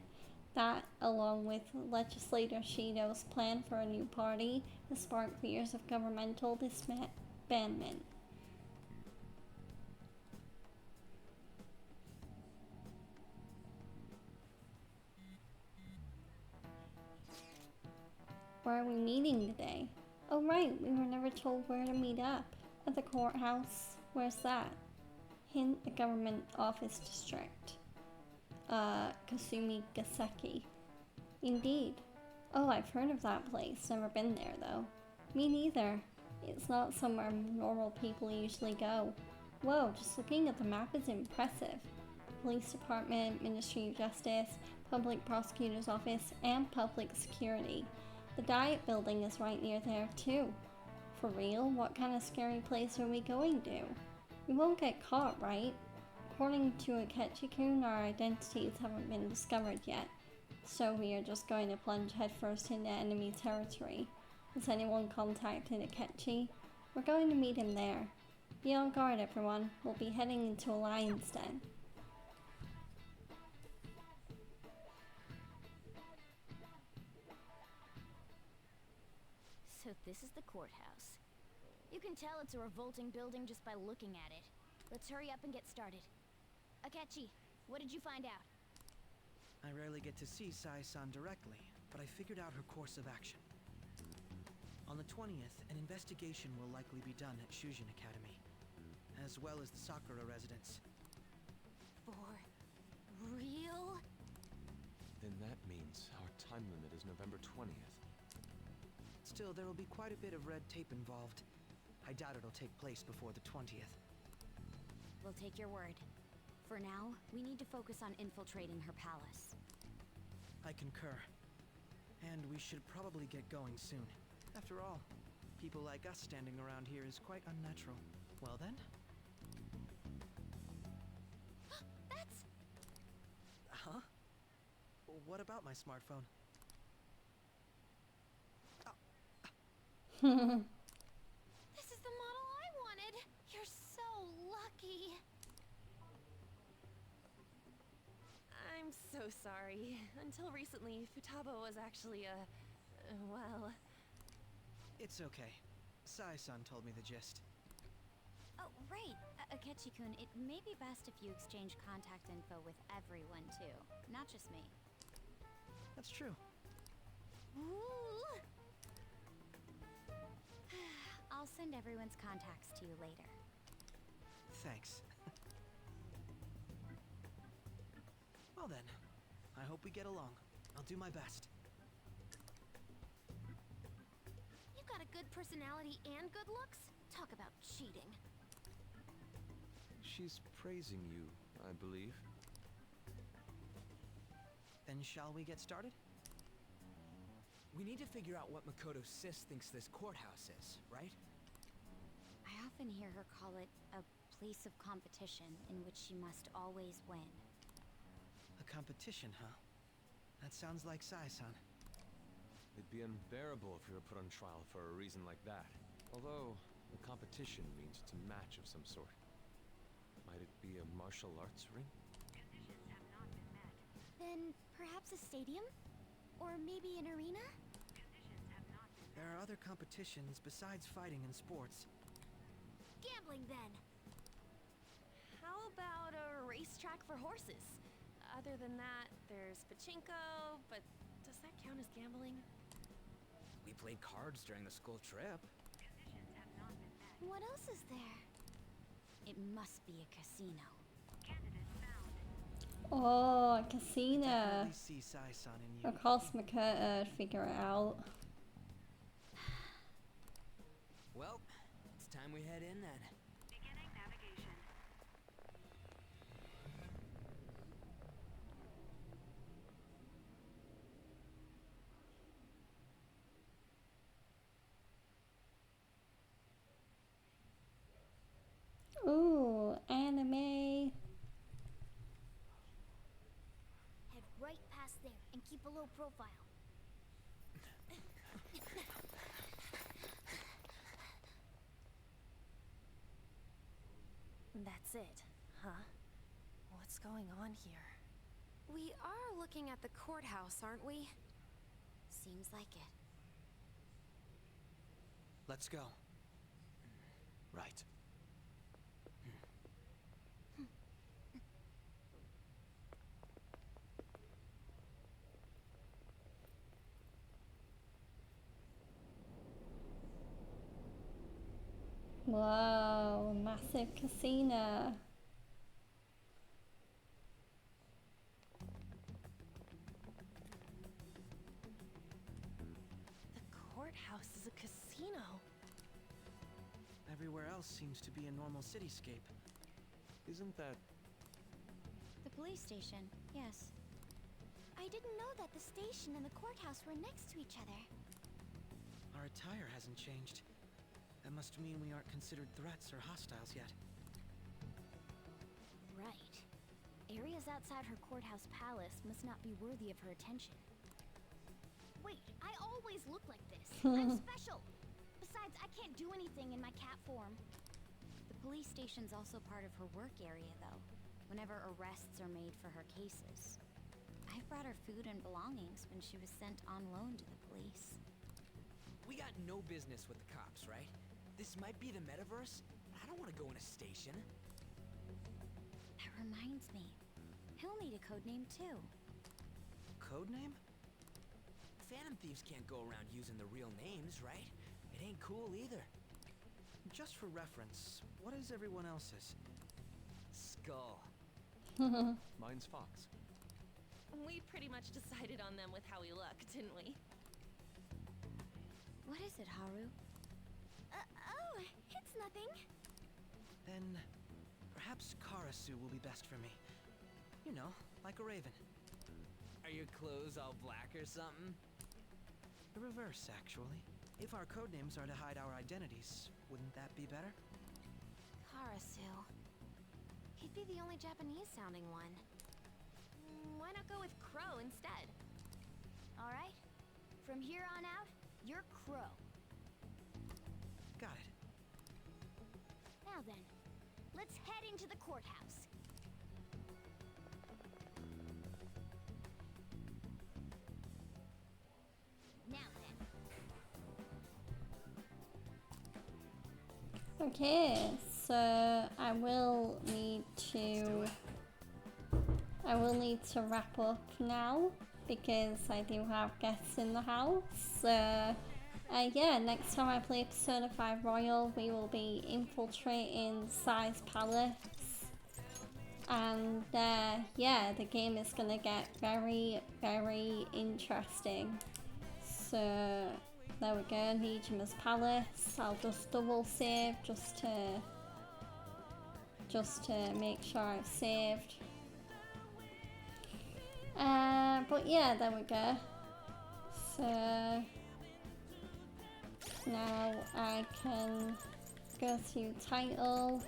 That, along with legislator Shido's plan for a new party, has sparked fears of governmental disbandment. Where are we meeting today? Oh right, we were never told where to meet up. At the courthouse. Where's that? Hint, the government office district. Kasumi Gaseki. Indeed. Oh, I've heard of that place. Never been there though. Me neither. It's not somewhere normal people usually go. Whoa, just looking at the map is impressive. Police department, Ministry of Justice, public prosecutor's office, and public security. The Diet Building is right near there too. For real, what kind of scary place are we going to? We won't get caught, right? According to Akechi-kun, our identities haven't been discovered yet, so we are just going to plunge headfirst into enemy territory. Has anyone contacted Akechi? We're going to meet him there. Be on guard, everyone. We'll be heading into a lion's den. So this is the courthouse. You can tell it's a revolting building just by looking at it. Let's hurry up and get started. Akechi, what did you find out? I rarely get to see Sai-san directly, but I figured out her course of action. On the 20th, an investigation will likely be done at Shujin Academy, as well as the Sakura residence. For real? Then that means our time limit is November 20th. Still, there will be quite a bit of red tape involved. I doubt it'll take place before the 20th. We'll take your word. For now, we need to focus on infiltrating her palace. I concur. And we should probably get going soon. After all, people like us standing around here is quite unnatural. Well then? That's... Huh? What about my smartphone? This is the model I wanted! You're so lucky! I'm so sorry. Until recently, Futaba was actually well... It's okay. Sai-san told me the gist. Oh, right. Akechi-kun, it may be best if you exchange contact info with everyone, too. Not just me. That's true. Ooh. I'll send everyone's contacts to you later. Thanks. Well then, I hope we get along. I'll do my best. You've got a good personality and good looks? Talk about cheating. She's praising you, I believe. Then shall we get started? We need to figure out what Makoto's sis thinks this courthouse is, right? I often hear her call it a place of competition in which she must always win. A competition, huh? That sounds like Sai-san. It'd be unbearable if we were put on trial for a reason like that. Although, the competition means it's a match of some sort. Might it be a martial arts ring? Conditions have not been met. Then perhaps a stadium? Or maybe an arena? Conditions have not been met. There are other competitions besides fighting and sports. Gambling, then! How about a racetrack for horses? Other than that, there's pachinko, but does that count as gambling? We played cards during the school trip. Conditions have not been met. What else is there? It must be a casino. Candidate found. Oh, a casino. Definitely see Sai-san in you. Of course, Makoto would figure it out. Well, it's time we head in then. Beginning navigation. Ooh, anime. Head right past there and keep a low profile. That's it, huh? What's going on here? We are looking at the courthouse, aren't we? Seems like it. Let's go. Right. Whoa, massive casino. The courthouse is a casino. Everywhere else seems to be a normal cityscape. Isn't that... The police station, yes. I I didn't know that the station and the courthouse were next to each other. Our attire hasn't changed. That must mean we aren't considered threats or hostiles yet. Right. Areas outside her courthouse palace must not be worthy of her attention. Wait, I always look like this. I'm special. Besides, I can't do anything in my cat form. The police station's also part of her work area, though, whenever arrests are made for her cases. I've brought her food and belongings when she was sent on loan to the police. We got no business with the cops, right? This might be the metaverse, but I don't want to go in a station. That reminds me. He'll need a codename, too. Codename? Phantom thieves can't go around using the real names, right? It ain't cool either. Just for reference, what is everyone else's? Skull. Mine's Fox. We pretty much decided on them with how we look, didn't we? What is it, Haru? Oh, it's nothing. Then, perhaps Karasu will be best for me. You know, like a raven. Are your clothes all black or something? The reverse, actually. If our codenames are to hide our identities, wouldn't that be better? Karasu. He'd be the only Japanese-sounding one. Why not go with Crow instead? All right. From here on out, you're Crow. Got it. Now then, let's head into the courthouse. Now then. Okay, so I will need to wrap up now because I do have guests in the house. So yeah, next time I play Persona 5 Royal, we will be infiltrating Sai's palace. And yeah, the game is gonna get very, very interesting. So there we go, Nijima's palace. I'll just double save just to make sure I've saved. But yeah, there we go. So now I can go to title.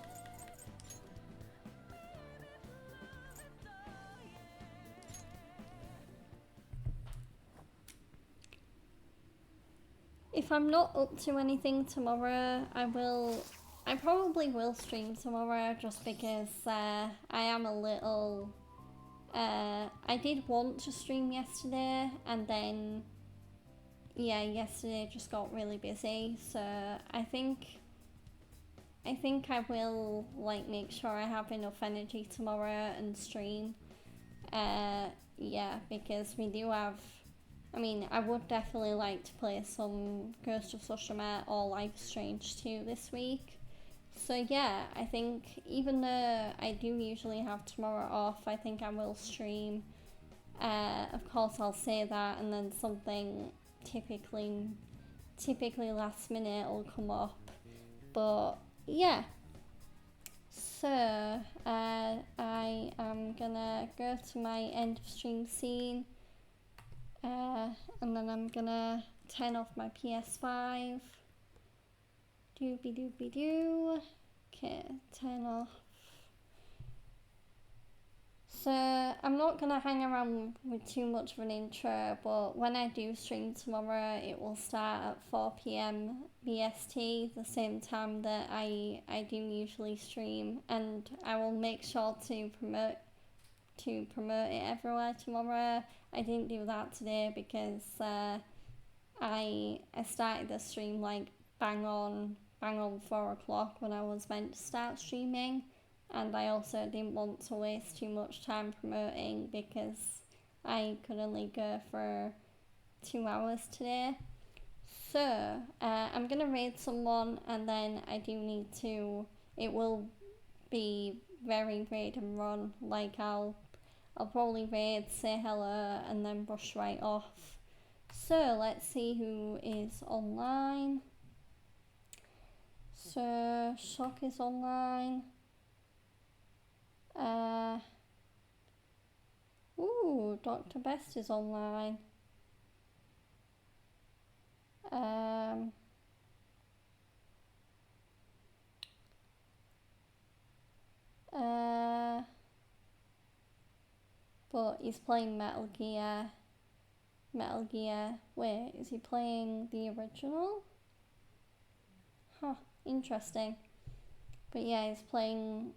If I'm not up to anything tomorrow, I probably will stream tomorrow just because I am a little I did want to stream yesterday, and then yeah, yesterday just got really busy, so I think I will like make sure I have enough energy tomorrow and stream. Yeah, because we do have, I mean, I would definitely like to play some Ghost of Tsushima or Life is Strange 2 this week. So yeah, I think even though I do usually have tomorrow off, I think I will stream. Of course I'll say that, and then something typically last minute will come up. But yeah. So I am gonna go to my end of stream scene. And then I'm gonna turn off my PS5. Doobie doobie doo. Okay, turn off. So I'm not gonna hang around with too much of an intro, but when I do stream tomorrow, it will start at 4 PM BST, the same time that I do usually stream, and I will make sure to promote it everywhere tomorrow. I didn't do that today because I started the stream like bang on 4 o'clock when I was meant to start streaming, and I also didn't want to waste too much time promoting because I could only go for 2 hours today. So I'm gonna raid someone, and then I do need to, it will be very raid and run, like I'll probably raid, say hello, and then brush right off. So let's see who is online. So Shock is online. Ooh, Dr. Best is online. But he's playing Metal Gear. Wait, is he playing the original? Huh, interesting. But yeah, he's playing...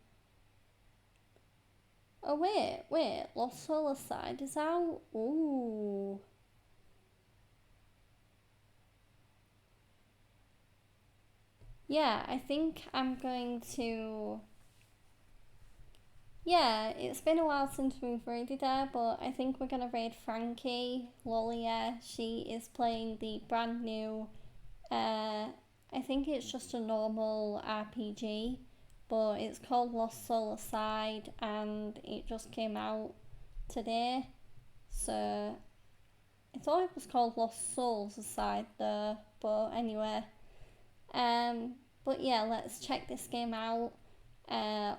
Oh wait, Lost Solar Side is out? Ooh. Yeah, I think I'm going to... Yeah, it's been a while since we've raided her, but I think we're gonna raid Frankie. Lolia, she is playing the brand new, I think it's just a normal RPG, but it's called Lost Soul Aside, and it just came out today. So, I thought it was called Lost Souls Aside though, but anyway. But yeah, let's check this game out.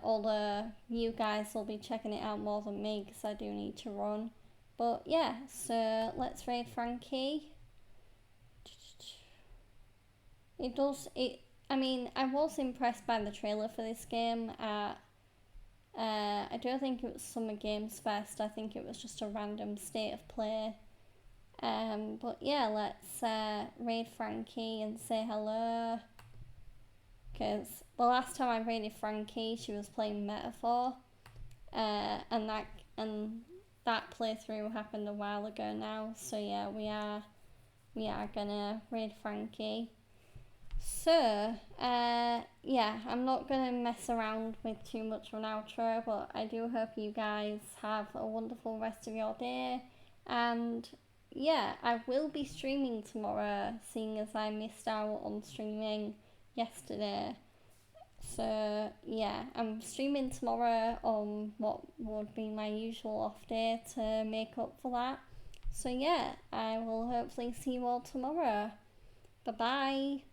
Although you guys will be checking it out more than me because I do need to run. But yeah, so let's raid Frankie. I mean, I was impressed by the trailer for this game at, I don't think it was Summer Games Fest, I think it was just a random state of play. But yeah, let's raid Frankie and say hello. Because the last time I raided Frankie, she was playing Metaphor, and that playthrough happened a while ago now. So yeah, we are gonna raid Frankie. So yeah, I'm not gonna mess around with too much of an outro, but I do hope you guys have a wonderful rest of your day, and yeah, I will be streaming tomorrow, seeing as I missed out on streaming yesterday. So yeah, I'm streaming tomorrow on what would be my usual off day to make up for that. So yeah, I will hopefully see you all tomorrow. Bye bye.